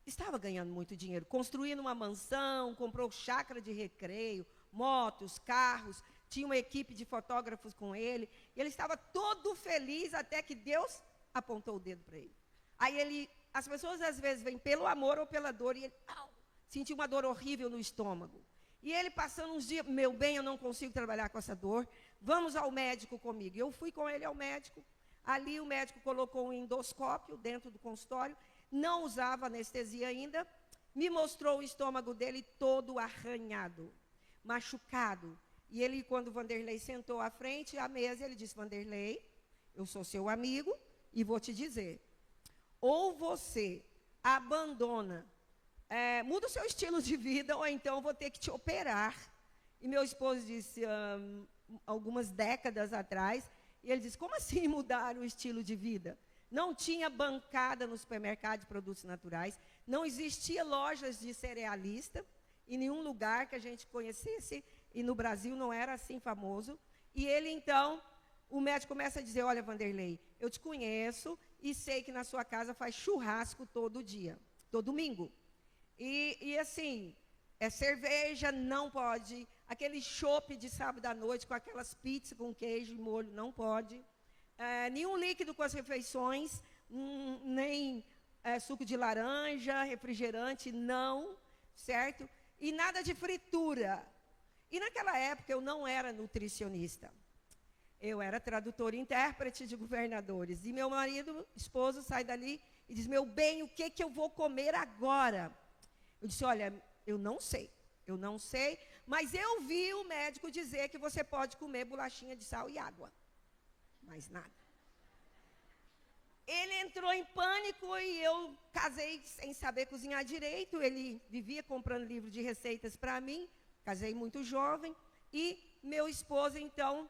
estava ganhando muito dinheiro, construindo uma mansão, comprou chácara de recreio, motos, carros, tinha uma equipe de fotógrafos com ele. E ele estava todo feliz até que Deus apontou o dedo para ele. Aí as pessoas às vezes vêm pelo amor ou pela dor, e ele sentiu uma dor horrível no estômago. E ele passando uns dias, meu bem, eu não consigo trabalhar com essa dor, vamos ao médico comigo. Eu fui com ele ao médico, ali o médico colocou um endoscópio dentro do consultório, não usava anestesia ainda, me mostrou o estômago dele todo arranhado, machucado. E ele, quando o Vanderlei sentou à frente, à mesa, ele disse, Vanderlei, eu sou seu amigo e vou te dizer, ou você abandona, muda o seu estilo de vida, ou então eu vou ter que te operar. E meu esposo disse, algumas décadas atrás, e ele disse, como assim mudar o estilo de vida? Não tinha bancada no supermercado de produtos naturais, não existia lojas de cerealista, em nenhum lugar que a gente conhecesse, e no Brasil não era assim famoso. E ele, então, o médico começa a dizer, olha, Vanderlei, eu te conheço e sei que na sua casa faz churrasco todo dia, todo domingo. E assim, cerveja não pode, aquele chopp de sábado à noite com aquelas pizzas com queijo e molho, não pode. Nenhum líquido com as refeições, nem suco de laranja, refrigerante, não, certo? E nada de fritura. E naquela época eu não era nutricionista. Eu era tradutora e intérprete de governadores. E meu marido, esposo, sai dali e diz, meu bem, o que eu vou comer agora? Eu disse, olha, eu não sei, mas eu vi o médico dizer que você pode comer bolachinha de sal e água. Mais nada. Ele entrou em pânico e eu casei sem saber cozinhar direito. Ele vivia comprando livro de receitas para mim. Casei muito jovem. E meu esposo, então,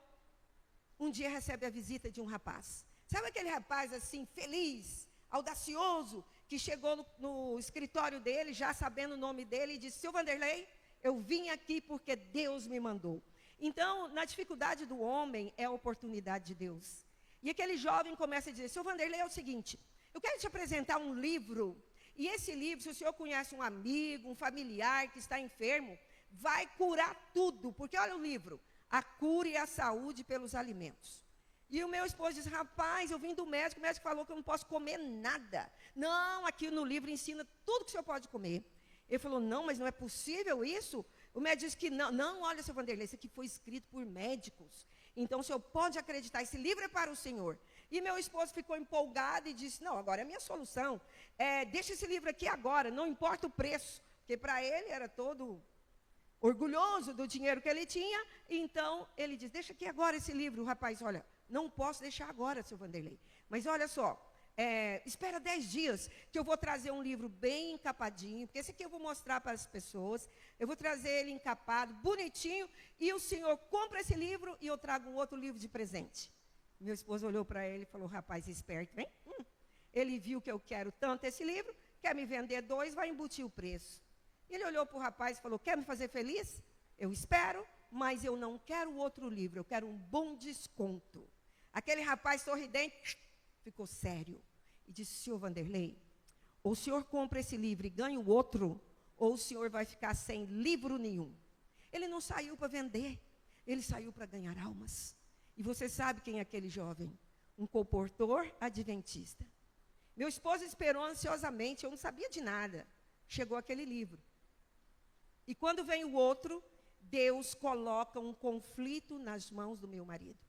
um dia recebe a visita de um rapaz. Sabe aquele rapaz assim, feliz, audacioso, que chegou no escritório dele, já sabendo o nome dele, e disse, seu Vanderlei, eu vim aqui porque Deus me mandou. Então, na dificuldade do homem, é a oportunidade de Deus. E aquele jovem começa a dizer, seu Vanderlei, é o seguinte, eu quero te apresentar um livro, e esse livro, se o senhor conhece um amigo, um familiar que está enfermo, vai curar tudo, porque olha o livro, a cura e a saúde pelos alimentos. E o meu esposo disse, rapaz, eu vim do médico, o médico falou que eu não posso comer nada. Não, aqui no livro ensina tudo que o senhor pode comer. Ele falou, não, mas não é possível isso? O médico disse que não. Não, olha, seu Vanderlei, isso aqui foi escrito por médicos. Então, o senhor pode acreditar, esse livro é para o senhor. E meu esposo ficou empolgado e disse, não, agora é a minha solução. Deixa esse livro aqui agora, não importa o preço. Porque para ele era todo orgulhoso do dinheiro que ele tinha. Então, ele disse, deixa aqui agora esse livro. O rapaz, olha, não posso deixar agora, seu Vanderlei. Mas olha só, espera 10 dias, que eu vou trazer um livro bem encapadinho, porque esse aqui eu vou mostrar para as pessoas. Eu vou trazer ele encapado, bonitinho, e o senhor compra esse livro e eu trago um outro livro de presente. Meu esposo olhou para ele e falou, rapaz, esperto, hein? Ele viu que eu quero tanto esse livro, quer me vender 2, vai embutir o preço. Ele olhou para o rapaz e falou, quer me fazer feliz? Eu espero, mas eu não quero outro livro, eu quero um bom desconto. Aquele rapaz sorridente ficou sério e disse, senhor Vanderlei, ou o senhor compra esse livro e ganha o outro, ou o senhor vai ficar sem livro nenhum. Ele não saiu para vender, ele saiu para ganhar almas. E você sabe quem é aquele jovem? Um comportor adventista. Meu esposo esperou ansiosamente, eu não sabia de nada. Chegou aquele livro. E quando vem o outro, Deus coloca um conflito nas mãos do meu marido.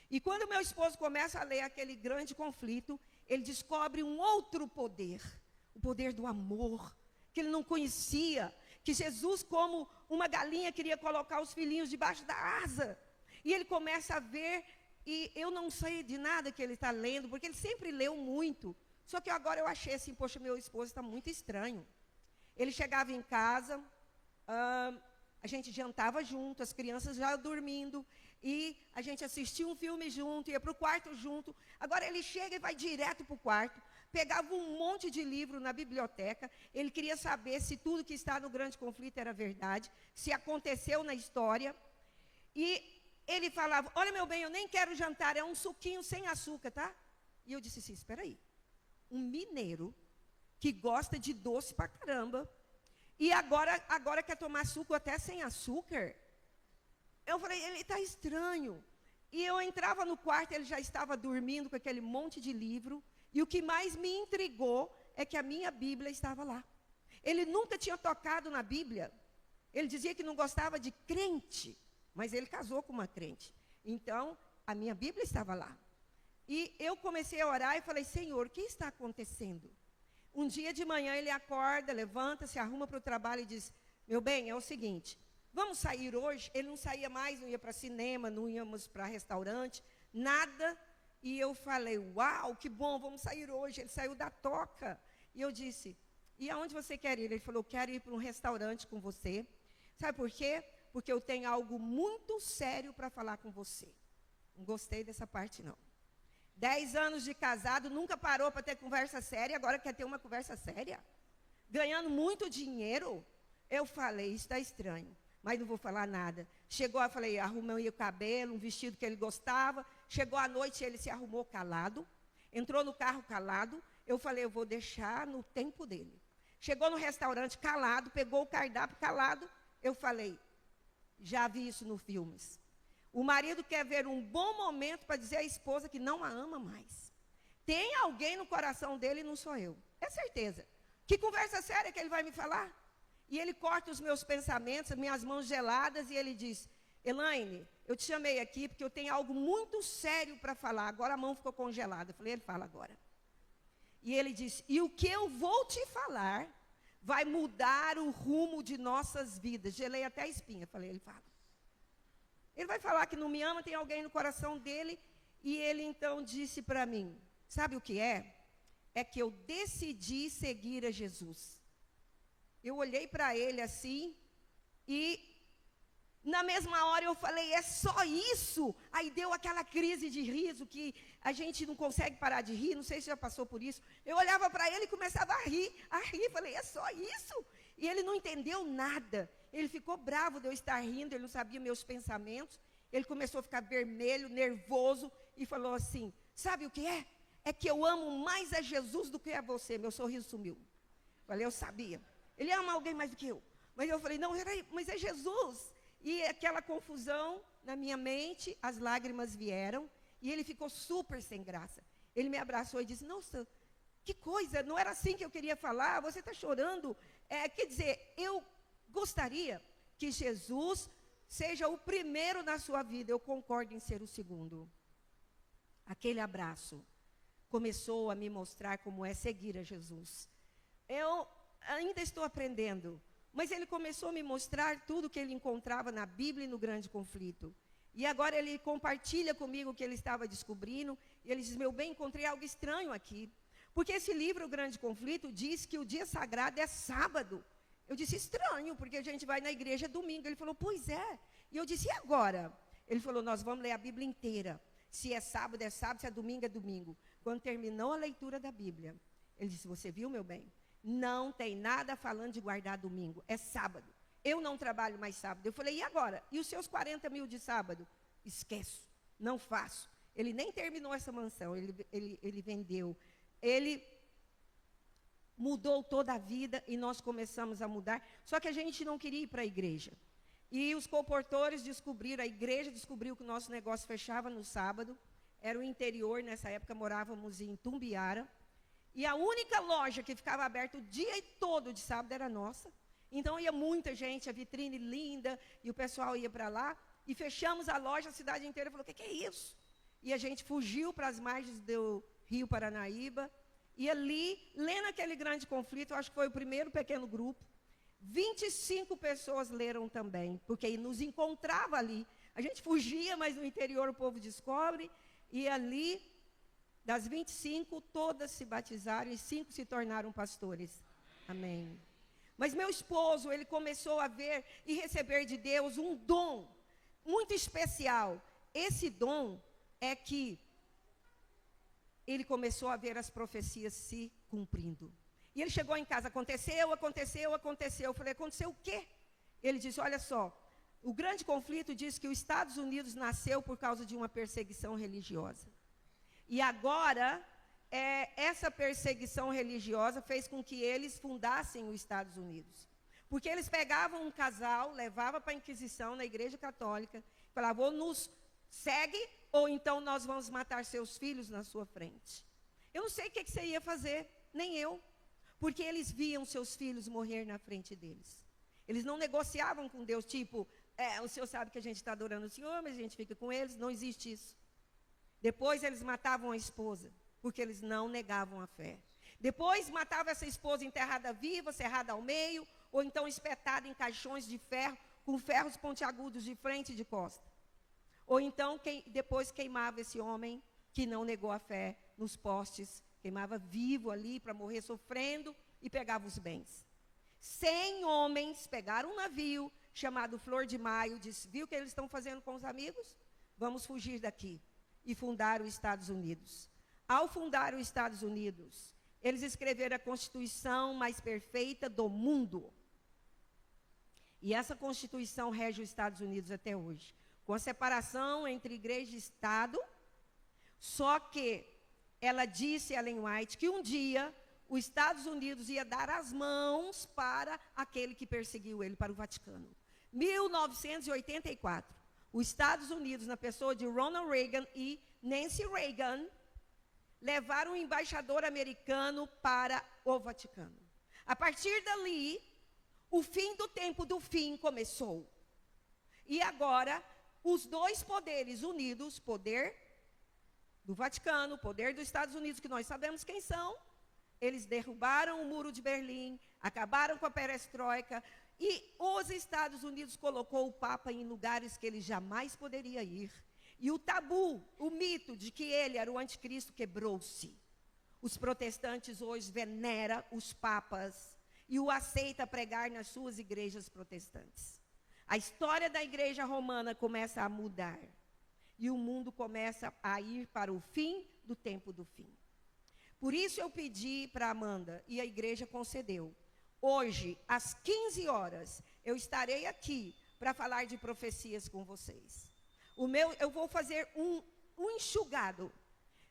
E quando meu esposo começa a ler aquele grande conflito, ele descobre um outro poder, o poder do amor, que ele não conhecia, que Jesus, como uma galinha, queria colocar os filhinhos debaixo da asa. E ele começa a ver, e eu não sei de nada que ele está lendo, porque ele sempre leu muito. Só que agora eu achei assim, poxa, meu esposo está muito estranho. Ele chegava em casa, a gente jantava junto, as crianças já dormindo, e a gente assistia um filme junto, ia para o quarto junto. Agora ele chega e vai direto para o quarto, pegava um monte de livro na biblioteca, ele queria saber se tudo que está no grande conflito era verdade, se aconteceu na história. E ele falava, olha meu bem, eu nem quero jantar, é um suquinho sem açúcar, tá? E eu disse assim, espera aí, um mineiro que gosta de doce pra caramba, e agora quer tomar suco até sem açúcar? Eu falei, ele está estranho. E eu entrava no quarto, ele já estava dormindo com aquele monte de livro. E o que mais me intrigou é que a minha Bíblia estava lá. Ele nunca tinha tocado na Bíblia. Ele dizia que não gostava de crente, mas ele casou com uma crente. Então, a minha Bíblia estava lá. E eu comecei a orar e falei, Senhor, o que está acontecendo? Um dia de manhã ele acorda, levanta, se arruma para o trabalho e diz, meu bem, é o seguinte, vamos sair hoje? Ele não saía mais, não ia para cinema, não íamos para restaurante, nada. E eu falei, uau, que bom, vamos sair hoje. Ele saiu da toca. E eu disse, e aonde você quer ir? Ele falou, quero ir para um restaurante com você. Sabe por quê? Porque eu tenho algo muito sério para falar com você. Não gostei dessa parte, não. 10 anos de casado, nunca parou para ter conversa séria, agora quer ter uma conversa séria? Ganhando muito dinheiro? Eu falei, isso está estranho, mas não vou falar nada. Chegou, eu falei, arrumei o cabelo, um vestido que ele gostava. Chegou à noite, ele se arrumou calado, entrou no carro calado. Eu falei, eu vou deixar no tempo dele. Chegou no restaurante calado, pegou o cardápio calado. Eu falei, já vi isso nos filmes. O marido quer ver um bom momento para dizer à esposa que não a ama mais. Tem alguém no coração dele e não sou eu. É certeza. Que conversa séria que ele vai me falar? E ele corta os meus pensamentos, as minhas mãos geladas, e ele diz, Elaine, eu te chamei aqui porque eu tenho algo muito sério para falar. Agora a mão ficou congelada. Eu falei, ele fala agora. E ele disse, e o que eu vou te falar vai mudar o rumo de nossas vidas. Gelei até a espinha. Eu falei, ele fala. Ele vai falar que não me ama, tem alguém no coração dele. E ele então disse para mim, sabe o que é? É que eu decidi seguir a Jesus. Eu olhei para ele assim, e na mesma hora eu falei, é só isso? Aí deu aquela crise de riso, que a gente não consegue parar de rir, não sei se já passou por isso. Eu olhava para ele e começava a rir, falei, é só isso? E ele não entendeu nada. Ele ficou bravo de eu estar rindo, ele não sabia meus pensamentos. Ele começou a ficar vermelho, nervoso, e falou assim, sabe o que é? É que eu amo mais a Jesus do que a você. Meu sorriso sumiu. Falei, eu sabia. Ele ama alguém mais do que eu. Mas eu falei, não, mas é Jesus. E aquela confusão, na minha mente, as lágrimas vieram, e ele ficou super sem graça. Ele me abraçou e disse, nossa, que coisa, não era assim que eu queria falar, você está chorando. Quer dizer, eu gostaria que Jesus seja o primeiro na sua vida, eu concordo em ser o segundo. Aquele abraço começou a me mostrar como é seguir a Jesus. Eu ainda estou aprendendo, mas ele começou a me mostrar tudo que ele encontrava na Bíblia e no Grande Conflito. E agora ele compartilha comigo o que ele estava descobrindo, e ele diz, meu bem, encontrei algo estranho aqui. Porque esse livro, O Grande Conflito, diz que o dia sagrado é sábado. Eu disse, estranho, porque a gente vai na igreja domingo. Ele falou, pois é. E eu disse, e agora? Ele falou, nós vamos ler a Bíblia inteira. Se é sábado, se é domingo, é domingo. Quando terminou a leitura da Bíblia, ele disse, você viu, meu bem? Não tem nada falando de guardar domingo, é sábado. Eu não trabalho mais sábado. Eu falei, e agora? E os seus 40 mil de sábado? Esqueço, não faço. Ele nem terminou essa mansão, ele vendeu. Ele mudou toda a vida e nós começamos a mudar. Só que a gente não queria ir para a igreja. E os comportores descobriram, a igreja descobriu que o nosso negócio fechava no sábado. Era o interior, nessa época morávamos em Tumbiara. E a única loja que ficava aberta o dia todo de sábado era nossa. Então ia muita gente, a vitrine linda, e o pessoal ia para lá. E fechamos a loja, a cidade inteira falou, o que é isso? E a gente fugiu para as margens do Rio Paranaíba. E ali, lendo aquele Grande Conflito, acho que foi o primeiro pequeno grupo, 25 pessoas leram também, porque nos encontrava ali. A gente fugia, mas no interior o povo descobre. E ali, das 25, todas se batizaram e 5 se tornaram pastores. Amém. Mas meu esposo, ele começou a ver e receber de Deus um dom muito especial. Esse dom é que ele começou a ver as profecias se cumprindo. E ele chegou em casa, aconteceu. Eu falei, aconteceu o quê? Ele disse, olha só, o Grande Conflito diz que os Estados Unidos nasceu por causa de uma perseguição religiosa. E agora, essa perseguição religiosa fez com que eles fundassem os Estados Unidos. Porque eles pegavam um casal, levavam para a Inquisição, na Igreja Católica, falavam, ou nos segue, ou então nós vamos matar seus filhos na sua frente. Eu não sei o que você ia fazer, nem eu. Porque eles viam seus filhos morrer na frente deles. Eles não negociavam com Deus, tipo, o Senhor sabe que a gente está adorando o Senhor, mas a gente fica com eles. Não existe isso. Depois eles matavam a esposa, porque eles não negavam a fé. Depois matavam essa esposa enterrada viva, cerrada ao meio, ou então espetada em caixões de ferro, com ferros pontiagudos de frente e de costa. Ou então depois queimava esse homem que não negou a fé nos postes, queimava vivo ali para morrer sofrendo e pegava os bens. 100 homens pegaram um navio chamado Flor de Maio, disse, viu o que eles estão fazendo com os amigos? Vamos fugir daqui. E fundaram os Estados Unidos. Ao fundar os Estados Unidos, eles escreveram a Constituição mais perfeita do mundo. E essa Constituição rege os Estados Unidos até hoje, com a separação entre igreja e Estado, só que ela disse, Ellen White, que um dia os Estados Unidos ia dar as mãos para aquele que perseguiu ele, para o Vaticano. 1984, os Estados Unidos, na pessoa de Ronald Reagan e Nancy Reagan, levaram um embaixador americano para o Vaticano. A partir dali, o fim do tempo do fim começou. E agora, os dois poderes unidos, poder do Vaticano, poder dos Estados Unidos, que nós sabemos quem são, eles derrubaram o Muro de Berlim, acabaram com a perestroika, e os Estados Unidos colocou o Papa em lugares que ele jamais poderia ir. E o tabu, o mito de que ele era o anticristo quebrou-se. Os protestantes hoje veneram os papas e o aceitam pregar nas suas igrejas protestantes. A história da igreja romana começa a mudar. E o mundo começa a ir para o fim do tempo do fim. Por isso eu pedi para Amanda, e a igreja concedeu. Hoje, às 15 horas, eu estarei aqui para falar de profecias com vocês. Eu vou fazer um enxugado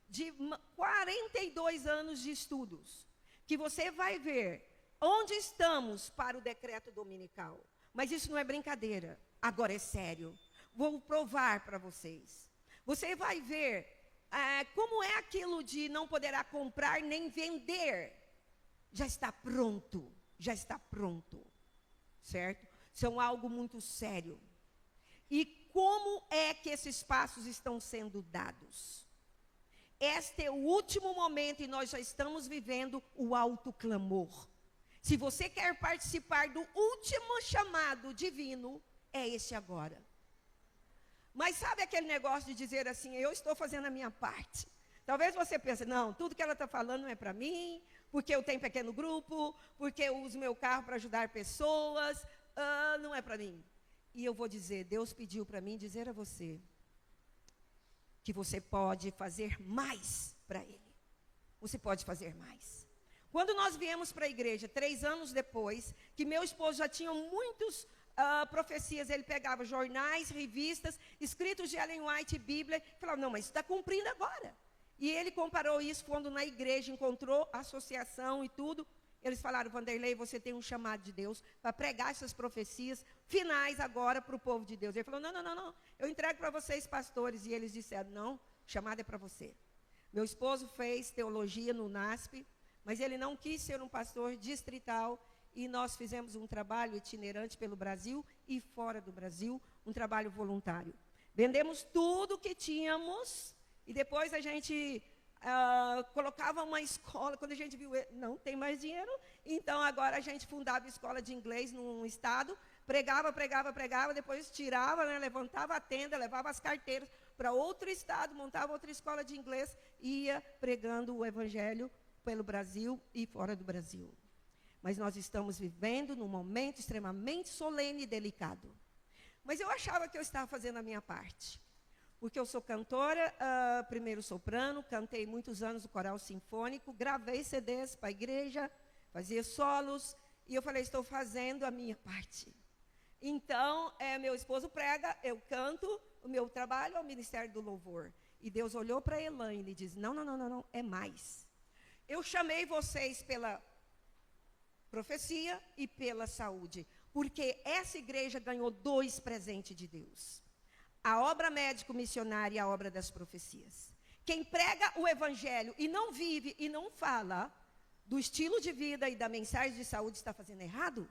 de 42 anos de estudos, que você vai ver onde estamos para o decreto dominical. Mas isso não é brincadeira, agora é sério. vou provar para vocês. Você vai ver como é aquilo de não poderá comprar nem vender. Já está pronto, certo? São algo muito sério. E como é que esses passos estão sendo dados? Este é o último momento e nós já estamos vivendo o alto clamor. Se você quer participar do último chamado divino, é esse agora. Mas sabe aquele negócio de dizer assim, eu estou fazendo a minha parte. Talvez você pense, não, tudo que ela está falando não é para mim, porque eu tenho pequeno grupo, porque eu uso meu carro para ajudar pessoas, não é para mim. E eu vou dizer, Deus pediu para mim dizer a você, que você pode fazer mais para Ele. Você pode fazer mais. Quando nós viemos para a igreja, 3 anos depois, que meu esposo já tinha muitas profecias, ele pegava jornais, revistas, escritos de Ellen White e Bíblia, e falava, não, mas isso está cumprindo agora. E ele comparou isso quando na igreja encontrou a associação e tudo. Eles falaram, Vanderlei, você tem um chamado de Deus para pregar essas profecias finais agora para o povo de Deus. Ele falou, não, eu entrego para vocês, pastores. E eles disseram, não, o chamado é para você. Meu esposo fez teologia no NASP, mas ele não quis ser um pastor distrital. E nós fizemos um trabalho itinerante pelo Brasil e fora do Brasil, um trabalho voluntário. Vendemos tudo que tínhamos e depois a gente colocava uma escola. Quando a gente viu, não tem mais dinheiro, então agora a gente fundava escola de inglês num estado, pregava, depois tirava, né, levantava a tenda, levava as carteiras para outro estado, montava outra escola de inglês e ia pregando o evangelho pelo Brasil e fora do Brasil. Mas nós estamos vivendo num momento extremamente solene e delicado. Mas eu achava que eu estava fazendo a minha parte. Porque eu sou cantora, primeiro soprano, cantei muitos anos no coral sinfônico, gravei CDs para a igreja, fazia solos, e eu falei, estou fazendo a minha parte. Então, meu esposo prega, eu canto, o meu trabalho é o Ministério do Louvor. E Deus olhou para Elaine e disse, não, é mais. Eu chamei vocês pela profecia e pela saúde, porque essa igreja ganhou 2 presentes de Deus. A obra médico-missionária e a obra das profecias. Quem prega o evangelho e não vive e não fala do estilo de vida e da mensagem de saúde está fazendo errado.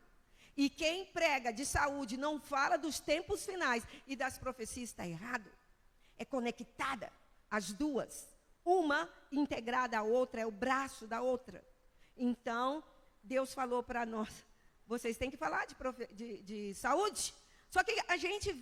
E quem prega de saúde e não fala dos tempos finais e das profecias está errado. É conectada as duas. Uma integrada à outra, é o braço da outra. Então, Deus falou para nós, vocês têm que falar de saúde. Só que a gente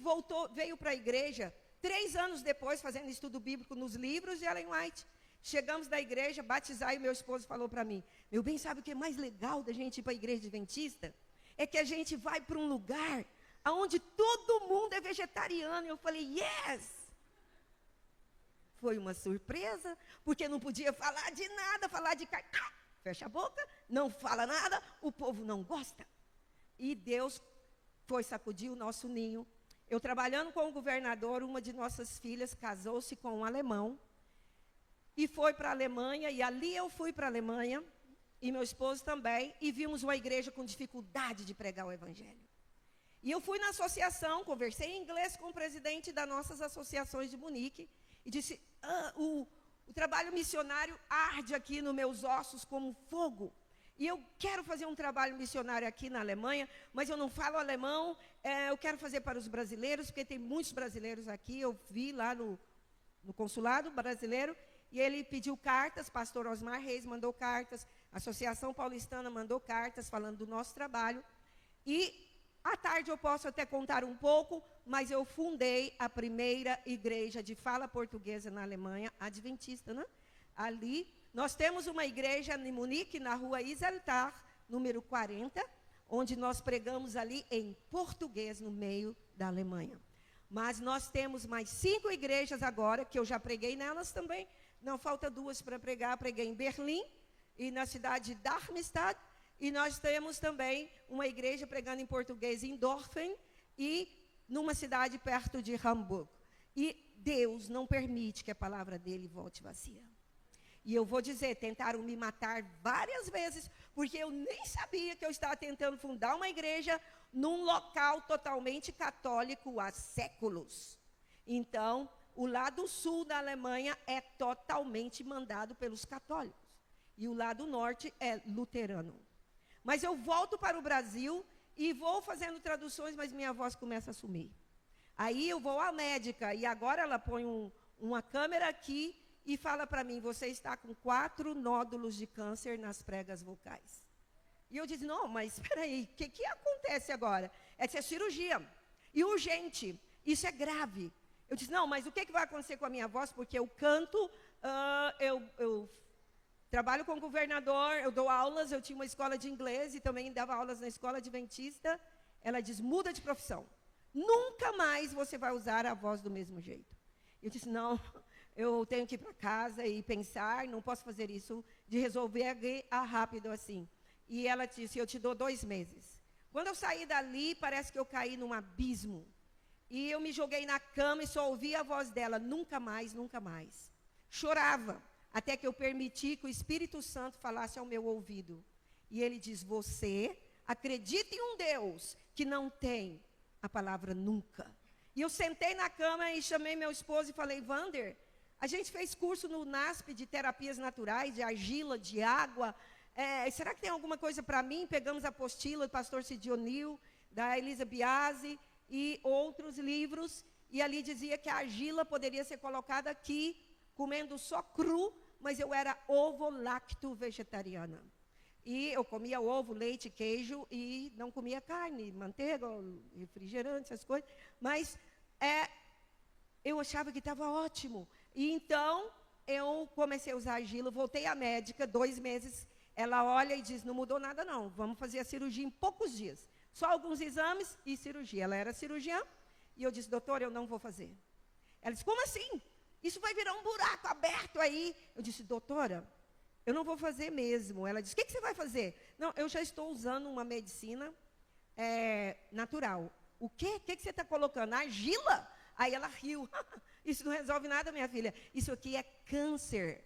veio para a igreja 3 anos depois, fazendo estudo bíblico nos livros de Ellen White. Chegamos da igreja, batizar, e meu esposo falou para mim, meu bem, sabe o que é mais legal da gente ir para a igreja adventista? É que a gente vai para um lugar onde todo mundo é vegetariano. Eu falei, yes! Foi uma surpresa, porque não podia falar de nada, falar de carne. Fecha a boca, não fala nada, o povo não gosta. E Deus foi sacudir o nosso ninho. Eu trabalhando com o governador, uma de nossas filhas casou-se com um alemão e foi para a Alemanha, e ali eu fui para a Alemanha, e meu esposo também, e vimos uma igreja com dificuldade de pregar o evangelho. E eu fui na associação, conversei em inglês com o presidente das nossas associações de Munique, e disse, o trabalho missionário arde aqui nos meus ossos como fogo. E eu quero fazer um trabalho missionário aqui na Alemanha, mas eu não falo alemão, eu quero fazer para os brasileiros, porque tem muitos brasileiros aqui, eu vi lá no consulado brasileiro, e ele pediu cartas, pastor Osmar Reis mandou cartas, a Associação Paulistana mandou cartas falando do nosso trabalho, e à tarde eu posso até contar um pouco, mas eu fundei a primeira igreja de fala portuguesa na Alemanha, adventista, né? Ali, nós temos uma igreja em Munique, na rua Iseltar, número 40, onde nós pregamos ali em português no meio da Alemanha. Mas nós temos mais 5 igrejas agora, que eu já preguei nelas também. Não, falta 2 para pregar. Preguei em Berlim e na cidade de Darmstadt. E nós temos também uma igreja pregando em português em Dorfen e numa cidade perto de Hamburgo. E Deus não permite que a palavra dele volte vazia. E eu vou dizer, tentaram me matar várias vezes, porque eu nem sabia que eu estava tentando fundar uma igreja num local totalmente católico há séculos. Então, o lado sul da Alemanha é totalmente mandado pelos católicos. E o lado norte é luterano. Mas eu volto para o Brasil e vou fazendo traduções, mas minha voz começa a sumir. Aí eu vou à médica e agora ela põe uma câmera aqui e fala para mim, você está com 4 nódulos de câncer nas pregas vocais. E eu disse, não, mas espera aí, o que acontece agora? Essa é cirurgia. E urgente, isso é grave. Eu disse, não, mas o que vai acontecer com a minha voz? Porque eu canto, eu trabalho com o governador, eu dou aulas, eu tinha uma escola de inglês e também dava aulas na escola adventista. Ela diz, muda de profissão. Nunca mais você vai usar a voz do mesmo jeito. Eu disse, não, eu tenho que ir para casa e pensar, não posso fazer isso, de resolver rápido assim. E ela disse, eu te dou 2 meses. Quando eu saí dali, parece que eu caí num abismo. E eu me joguei na cama e só ouvi a voz dela, nunca mais, nunca mais. Chorava, até que eu permiti que o Espírito Santo falasse ao meu ouvido. E ele diz, você acredita em um Deus que não tem a palavra nunca. E eu sentei na cama e chamei meu esposo e falei, Wander, a gente fez curso no NASP de terapias naturais, de argila, de água. Será que tem alguma coisa para mim? Pegamos a apostila do pastor Cid O'Neill, da Elisa Biasi e outros livros. E ali dizia que a argila poderia ser colocada aqui, comendo só cru, mas eu era ovo-lacto vegetariana. E eu comia ovo, leite, queijo e não comia carne, manteiga, refrigerante, essas coisas. Mas eu achava que estava ótimo. E então, eu comecei a usar argila, voltei à médica, 2 meses. Ela olha e diz, não mudou nada não, vamos fazer a cirurgia em poucos dias. Só alguns exames e cirurgia. Ela era cirurgiã e eu disse, doutora, eu não vou fazer. Ela disse, como assim? Isso vai virar um buraco aberto aí. Eu disse, doutora, eu não vou fazer mesmo. Ela disse, o que você vai fazer? Não, eu já estou usando uma medicina natural. O quê? O que você está colocando? Argila? Aí ela riu. Isso não resolve nada, minha filha. Isso aqui é câncer.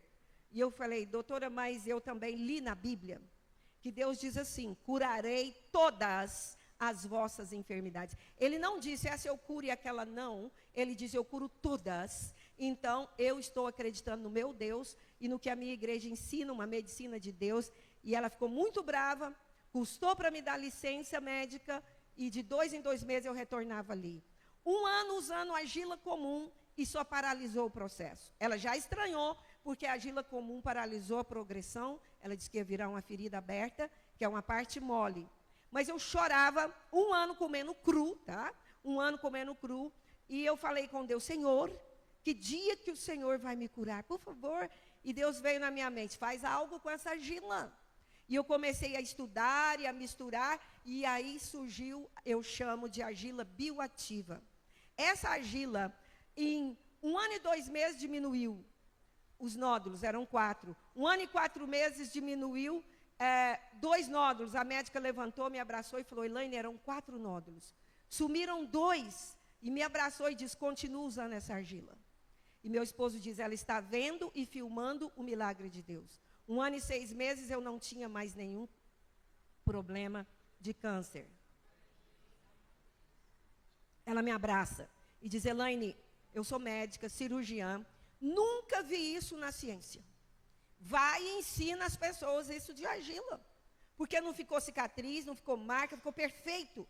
E eu falei, doutora, mas eu também li na Bíblia que Deus diz assim, curarei todas as vossas enfermidades. Ele não disse, essa eu curo e aquela não. Ele diz, eu curo todas. Então, eu estou acreditando no meu Deus e no que a minha igreja ensina, uma medicina de Deus. E ela ficou muito brava, custou para me dar licença médica e de 2 em 2 meses eu retornava ali. 1 ano usando argila comum e só paralisou o processo. Ela já estranhou, porque a argila comum paralisou a progressão. Ela disse que ia virar uma ferida aberta, que é uma parte mole. Mas eu chorava 1 ano comendo cru, tá? 1 ano comendo cru. E eu falei com Deus, Senhor, que dia que o Senhor vai me curar? Por favor. E Deus veio na minha mente, faz algo com essa argila. E eu comecei a estudar e a misturar. E aí surgiu, eu chamo de argila bioativa. Essa argila, em 1 ano e 2 meses, diminuiu. Os nódulos eram 4. 1 ano e 4 meses diminuiu 2 nódulos. A médica levantou, me abraçou e falou, Elaine, eram 4 nódulos. Sumiram 2 e me abraçou e disse, continua usando essa argila. E meu esposo diz, ela está vendo e filmando o milagre de Deus. 1 ano e 6 meses eu não tinha mais nenhum problema de câncer. Ela me abraça e diz, Elaine, eu sou médica, cirurgiã, nunca vi isso na ciência. Vai e ensina as pessoas isso de argila. Porque não ficou cicatriz, não ficou marca, ficou perfeito.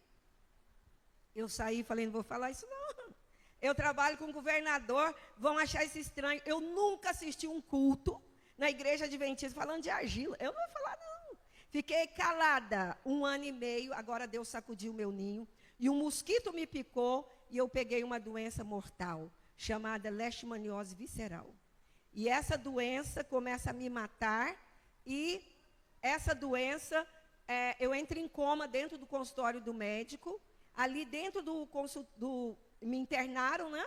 Eu saí e falei, não vou falar isso não. Eu trabalho com o governador, vão achar isso estranho. Eu nunca assisti um culto na igreja adventista falando de argila. Eu não vou falar não. Fiquei calada 1 ano e meio, agora Deus sacudiu o meu ninho. E um mosquito me picou e eu peguei uma doença mortal, chamada leishmaniose visceral. E essa doença começa a me matar e essa doença, eu entro em coma dentro do consultório do médico. Ali dentro me internaram, né?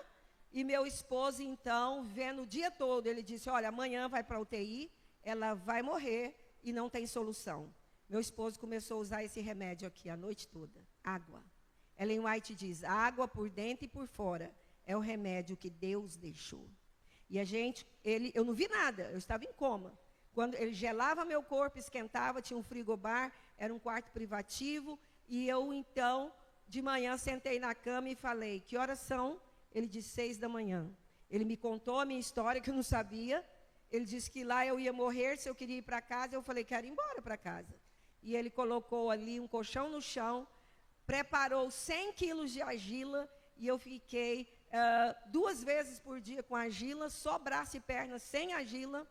E meu esposo, então, vendo o dia todo, ele disse, olha, amanhã vai para a UTI, ela vai morrer e não tem solução. Meu esposo começou a usar esse remédio aqui a noite toda, água. Ellen White diz, água por dentro e por fora é o remédio que Deus deixou. E eu não vi nada, eu estava em coma. Quando ele gelava meu corpo, esquentava, tinha um frigobar, era um quarto privativo. E eu, então, de manhã, sentei na cama e falei, que horas são? Ele disse, 6 da manhã. Ele me contou a minha história, que eu não sabia. Ele disse que lá eu ia morrer, se eu queria ir para casa. Eu falei, quero ir embora para casa. E ele colocou ali um colchão no chão, preparou 100 quilos de argila, e eu fiquei 2 vezes por dia com argila, só braço e perna sem argila,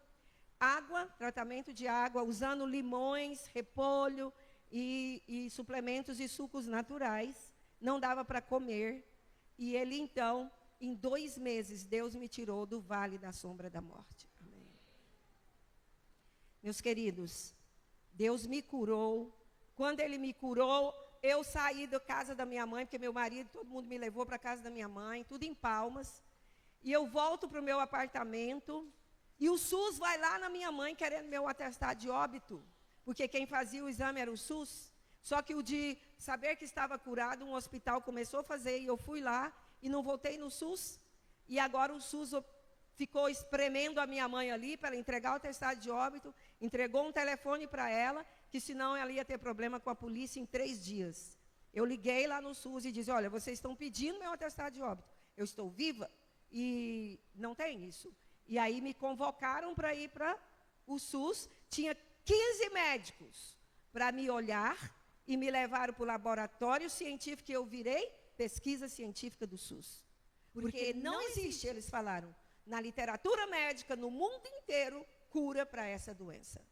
água, tratamento de água, usando limões, repolho e suplementos e sucos naturais. Não dava para comer. E ele, então, em 2 meses, Deus me tirou do vale da sombra da morte. Amém. Meus queridos, Deus me curou. Quando Ele me curou, eu saí da casa da minha mãe, porque meu marido, todo mundo me levou para a casa da minha mãe, tudo em Palmas. E eu volto para o meu apartamento, e o SUS vai lá na minha mãe querendo meu atestado de óbito, porque quem fazia o exame era o SUS. Só que o de saber que estava curado, um hospital começou a fazer, e eu fui lá, e não voltei no SUS. E agora o SUS ficou espremendo a minha mãe ali para entregar o atestado de óbito, entregou um telefone para ela, que senão ela ia ter problema com a polícia em 3 dias. Eu liguei lá no SUS e disse, olha, vocês estão pedindo meu atestado de óbito. Eu estou viva e não tem isso. E aí me convocaram para ir para o SUS. Tinha 15 médicos para me olhar e me levaram para o laboratório científico, e eu virei pesquisa científica do SUS. Porque não existe, eles falaram, na literatura médica, no mundo inteiro, cura para essa doença.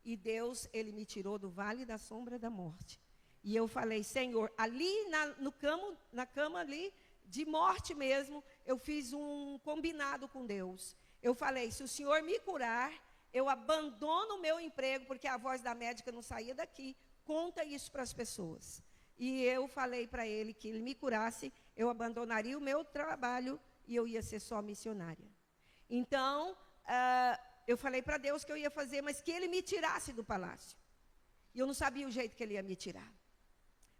E Deus, Ele me tirou do vale da sombra da morte. E eu falei, Senhor, ali na cama ali, de morte mesmo, eu fiz um combinado com Deus. Eu falei, se o Senhor me curar, eu abandono o meu emprego, porque a voz da médica não saía daqui. Conta isso para as pessoas. E eu falei para Ele que Ele me curasse, eu abandonaria o meu trabalho e eu ia ser só missionária. Então, eu falei para Deus que eu ia fazer, mas que Ele me tirasse do palácio. E eu não sabia o jeito que Ele ia me tirar.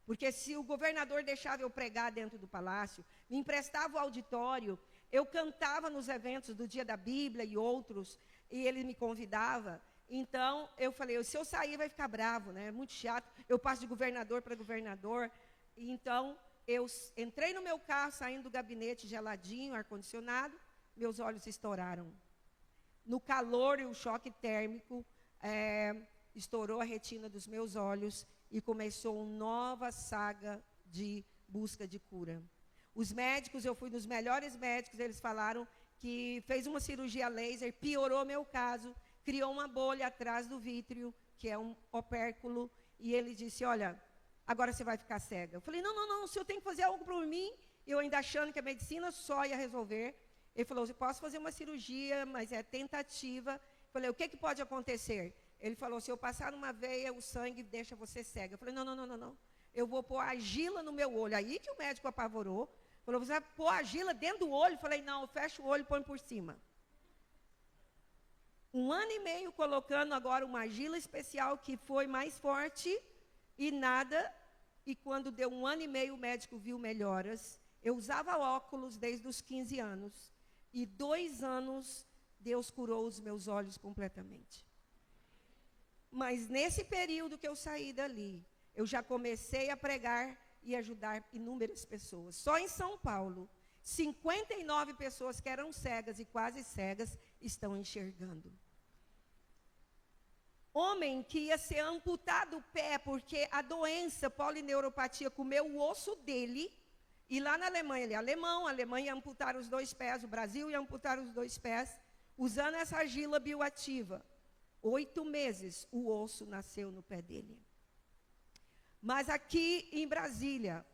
Porque se o governador deixava eu pregar dentro do palácio, me emprestava o auditório, eu cantava nos eventos do Dia da Bíblia e outros, e ele me convidava. Então, eu falei, se eu sair vai ficar bravo, né? É muito chato, eu passo de governador para governador. Então, eu entrei no meu carro, saindo do gabinete geladinho, ar-condicionado, meus olhos estouraram. No calor e o choque térmico, estourou a retina dos meus olhos e começou uma nova saga de busca de cura. Os médicos, eu fui nos melhores médicos, eles falaram que fez uma cirurgia laser, piorou meu caso, criou uma bolha atrás do vítreo, que é um opérculo, e ele disse, olha, agora você vai ficar cega. Eu falei, não, o senhor tem que fazer algo por mim. Eu ainda achando que a medicina só ia resolver. Ele falou, eu posso fazer uma cirurgia, mas é tentativa. Eu falei, o que pode acontecer? Ele falou, se eu passar numa veia, o sangue deixa você cega. Eu falei, não. Eu vou pôr argila no meu olho. Aí que o médico apavorou. Falou, você vai pôr argila dentro do olho? Eu falei, não, fecha o olho e põe por cima. 1 ano e meio colocando agora uma argila especial que foi mais forte e nada. E quando deu 1 ano e meio, o médico viu melhoras. Eu usava óculos desde os 15 anos. E 2 anos, Deus curou os meus olhos completamente. Mas nesse período que eu saí dali, eu já comecei a pregar e ajudar inúmeras pessoas. Só em São Paulo, 59 pessoas que eram cegas e quase cegas estão enxergando. Homem que ia ser amputado o pé porque a doença polineuropatia comeu o osso dele. E lá na Alemanha, ele é alemão, a Alemanha ia amputar os 2 pés, o Brasil ia amputar os 2 pés, usando essa argila bioativa. 8 meses o osso nasceu no pé dele. Mas aqui em Brasília,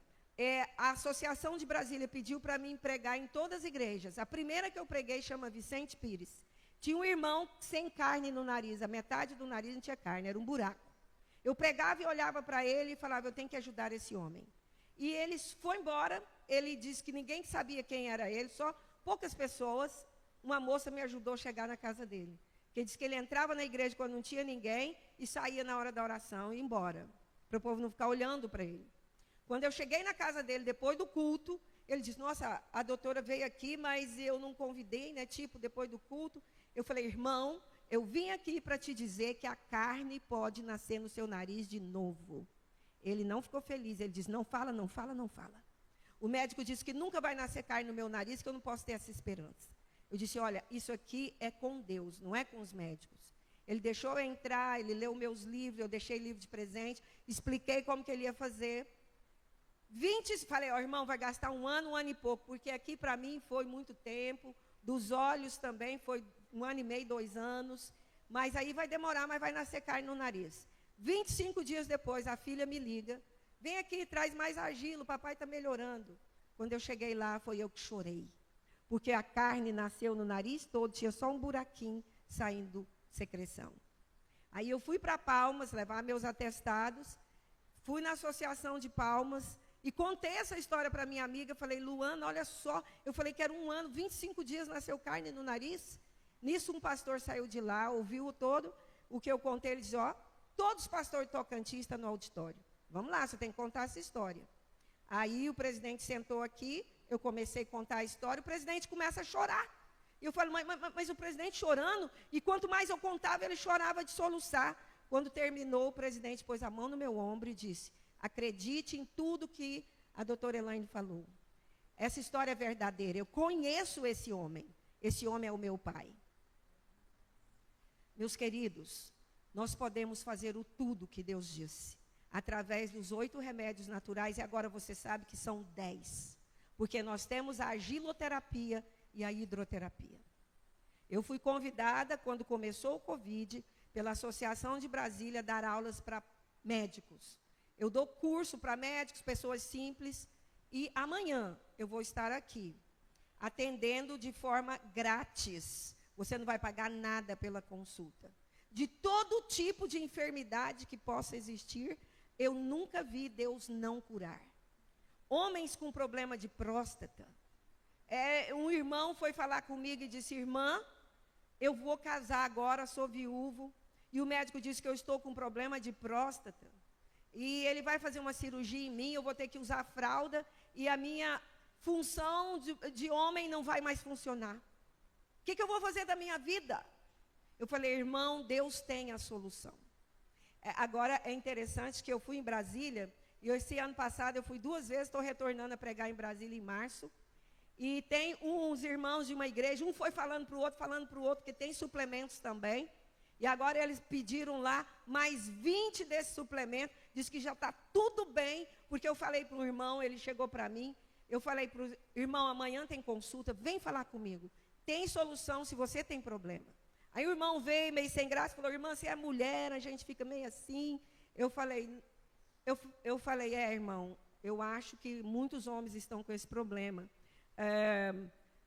a Associação de Brasília pediu para mim pregar em todas as igrejas. A primeira que eu preguei chama Vicente Pires. Tinha um irmão sem carne no nariz, a metade do nariz não tinha carne, era um buraco. Eu pregava e olhava para ele e falava, eu tenho que ajudar esse homem. E ele foi embora, ele disse que ninguém sabia quem era ele, só poucas pessoas. Uma moça me ajudou a chegar na casa dele. Que disse que ele entrava na igreja quando não tinha ninguém e saía na hora da oração e ia embora, para o povo não ficar olhando para ele. Quando eu cheguei na casa dele, depois do culto, Ele disse, nossa, a doutora veio aqui, mas eu não convidei, né? Tipo, depois do culto. Eu falei, irmão, eu vim aqui para te dizer que a carne pode nascer no seu nariz de novo. Ele não ficou feliz, ele disse, não fala, não fala, não fala. O médico disse que nunca vai nascer carne no meu nariz, que eu não posso ter essa esperança. Eu disse, olha, isso aqui é com Deus, não é com os médicos. Ele deixou eu entrar, ele leu meus livros, eu deixei livro de presente, expliquei como que ele ia fazer. Falei, ó, irmão, vai gastar um ano e pouco, porque aqui para mim foi muito tempo, dos olhos também foi 1 ano e meio, 2 anos, mas aí vai demorar, mas vai nascer carne no nariz. 25 dias depois, a filha me liga, vem aqui, traz mais argila, o papai está melhorando. Quando eu cheguei lá, foi eu que chorei, porque a carne nasceu no nariz todo, tinha só um buraquinho saindo secreção. Aí eu fui para Palmas, levar meus atestados, fui na Associação de Palmas, e contei essa história para minha amiga, falei, Luana, olha só, eu falei que era 1 ano, 25 dias nasceu carne no nariz. Nisso um pastor saiu de lá, ouviu todo o que eu contei, ele disse, ó, todos os pastores Tocantins estão no auditório. Vamos lá, você tem que contar essa história. Aí o presidente sentou aqui, eu comecei a contar a história, o presidente começa a chorar. E eu falo, mas o presidente chorando, e quanto mais eu contava, ele chorava de soluçar. Quando terminou, o presidente pôs a mão no meu ombro e disse, acredite em tudo que a doutora Elaine falou. Essa história é verdadeira. Eu conheço esse homem. Esse homem é o meu pai. Meus queridos, nós podemos fazer o tudo que Deus disse, através dos 8 remédios naturais, e agora você sabe que são 10. Porque nós temos a argiloterapia e a hidroterapia. Eu fui convidada, quando começou o Covid, pela Associação de Brasília, a dar aulas para médicos. Eu dou curso para médicos, pessoas simples, e amanhã eu vou estar aqui, atendendo de forma grátis. Você não vai pagar nada pela consulta. De todo tipo de enfermidade que possa existir, eu nunca vi Deus não curar. Homens com problema de próstata. Um irmão foi falar comigo e disse, irmã, eu vou casar agora, sou viúvo, e o médico disse que eu estou com problema de próstata. E ele vai fazer uma cirurgia em mim, eu vou ter que usar fralda, e a minha função de homem não vai mais funcionar. O que eu vou fazer da minha vida? Eu falei, irmão, Deus tem a solução. Agora, é interessante que eu fui em Brasília, e esse ano passado eu fui 2 vezes, estou retornando a pregar em Brasília em março, e tem uns irmãos de uma igreja, um foi falando para o outro, que tem suplementos também, e agora eles pediram lá mais 20 desses suplementos, diz que já está tudo bem, porque eu falei para o irmão, ele chegou para mim, eu falei para o irmão, amanhã tem consulta, vem falar comigo, tem solução se você tem problema. Aí o irmão veio meio sem graça, falou, irmã, você é mulher, a gente fica meio assim. Eu falei, irmão, eu acho que muitos homens estão com esse problema.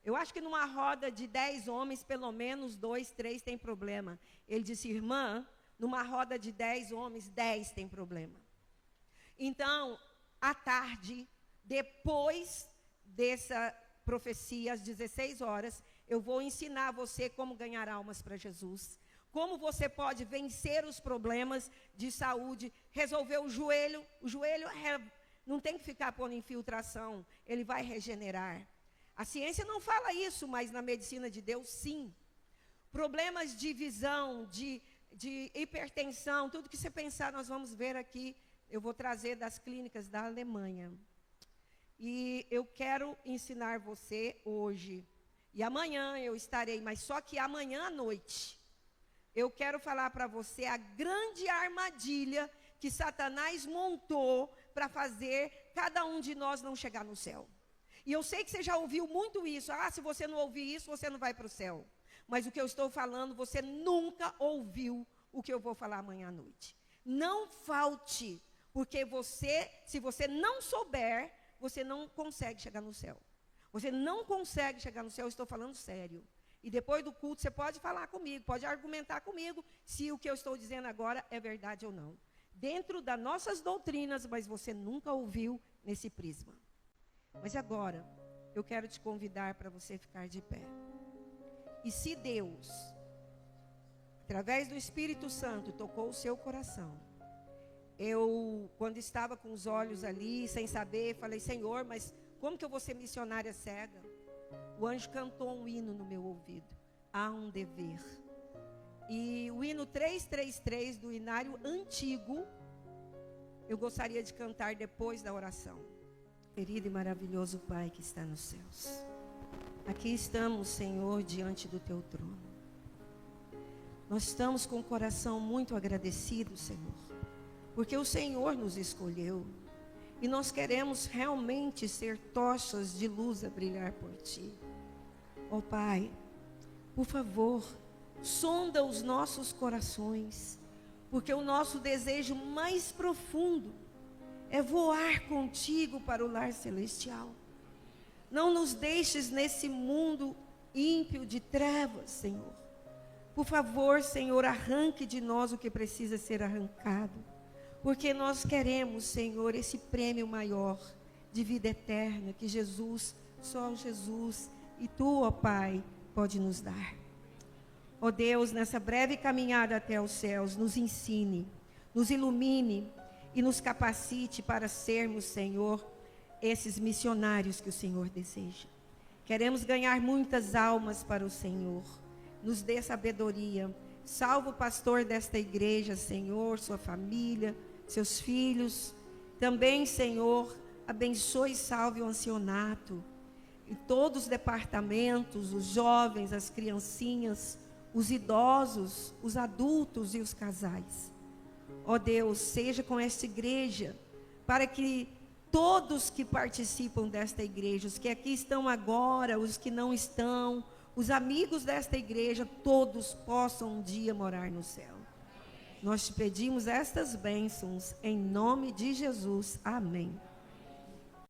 Eu acho que numa roda de 10 homens, pelo menos 2, 3 tem problema. Ele disse, irmã, numa roda de 10 homens, 10 tem problema. Então, à tarde, depois dessa profecia, às 16 horas, eu vou ensinar você como ganhar almas para Jesus. Como você pode vencer os problemas de saúde, resolver o joelho. O joelho não tem que ficar pondo infiltração, ele vai regenerar. A ciência não fala isso, mas na medicina de Deus, sim. Problemas de visão, de hipertensão, tudo que você pensar, nós vamos ver aqui. Eu vou trazer das clínicas da Alemanha. E eu quero ensinar você hoje. E amanhã eu estarei, mas só que amanhã à noite, eu quero falar para você a grande armadilha que Satanás montou para fazer cada um de nós não chegar no céu. E eu sei que você já ouviu muito isso. Se você não ouvir isso, você não vai para o céu. Mas o que eu estou falando, você nunca ouviu o que eu vou falar amanhã à noite. Não falte, porque se você não souber, você não consegue chegar no céu. Você não consegue chegar no céu, eu estou falando sério. E depois do culto, você pode falar comigo, pode argumentar comigo, se o que eu estou dizendo agora é verdade ou não. Dentro das nossas doutrinas, mas você nunca ouviu nesse prisma. Mas agora, eu quero te convidar para você ficar de pé. E se Deus, através do Espírito Santo, tocou o seu coração, quando estava com os olhos ali, sem saber, falei, Senhor, mas Como que eu vou ser missionária cega? O anjo cantou um hino no meu ouvido. Há um dever. E o hino 333 do hinário antigo, eu gostaria de cantar depois da oração. Querido e maravilhoso Pai que está nos céus, aqui estamos, Senhor, diante do Teu trono. Nós estamos com o coração muito agradecido, Senhor, porque o Senhor nos escolheu. E nós queremos realmente ser tochas de luz a brilhar por Ti. Ó Pai, por favor, sonda os nossos corações, porque o nosso desejo mais profundo é voar contigo para o lar celestial. Não nos deixes nesse mundo ímpio de trevas, Senhor. Por favor, Senhor, arranque de nós o que precisa ser arrancado, porque nós queremos, Senhor, esse prêmio maior de vida eterna que Jesus, só Jesus e Tu, ó Pai, pode nos dar. Ó Deus, nessa breve caminhada até os céus, nos ensine, nos ilumine e nos capacite para sermos, Senhor, esses missionários que o Senhor deseja. Queremos ganhar muitas almas para o Senhor. Nos dê sabedoria. Salva o pastor desta igreja, Senhor, sua família, seus filhos. Também, Senhor, abençoe e salve o ancianato e todos os departamentos, os jovens, as criancinhas, os idosos, os adultos e os casais. Ó Deus, seja com esta igreja, para que todos que participam desta igreja, os que aqui estão agora, os que não estão, os amigos desta igreja, todos possam um dia morar no céu. Nós te pedimos estas bênçãos em nome de Jesus. Amém.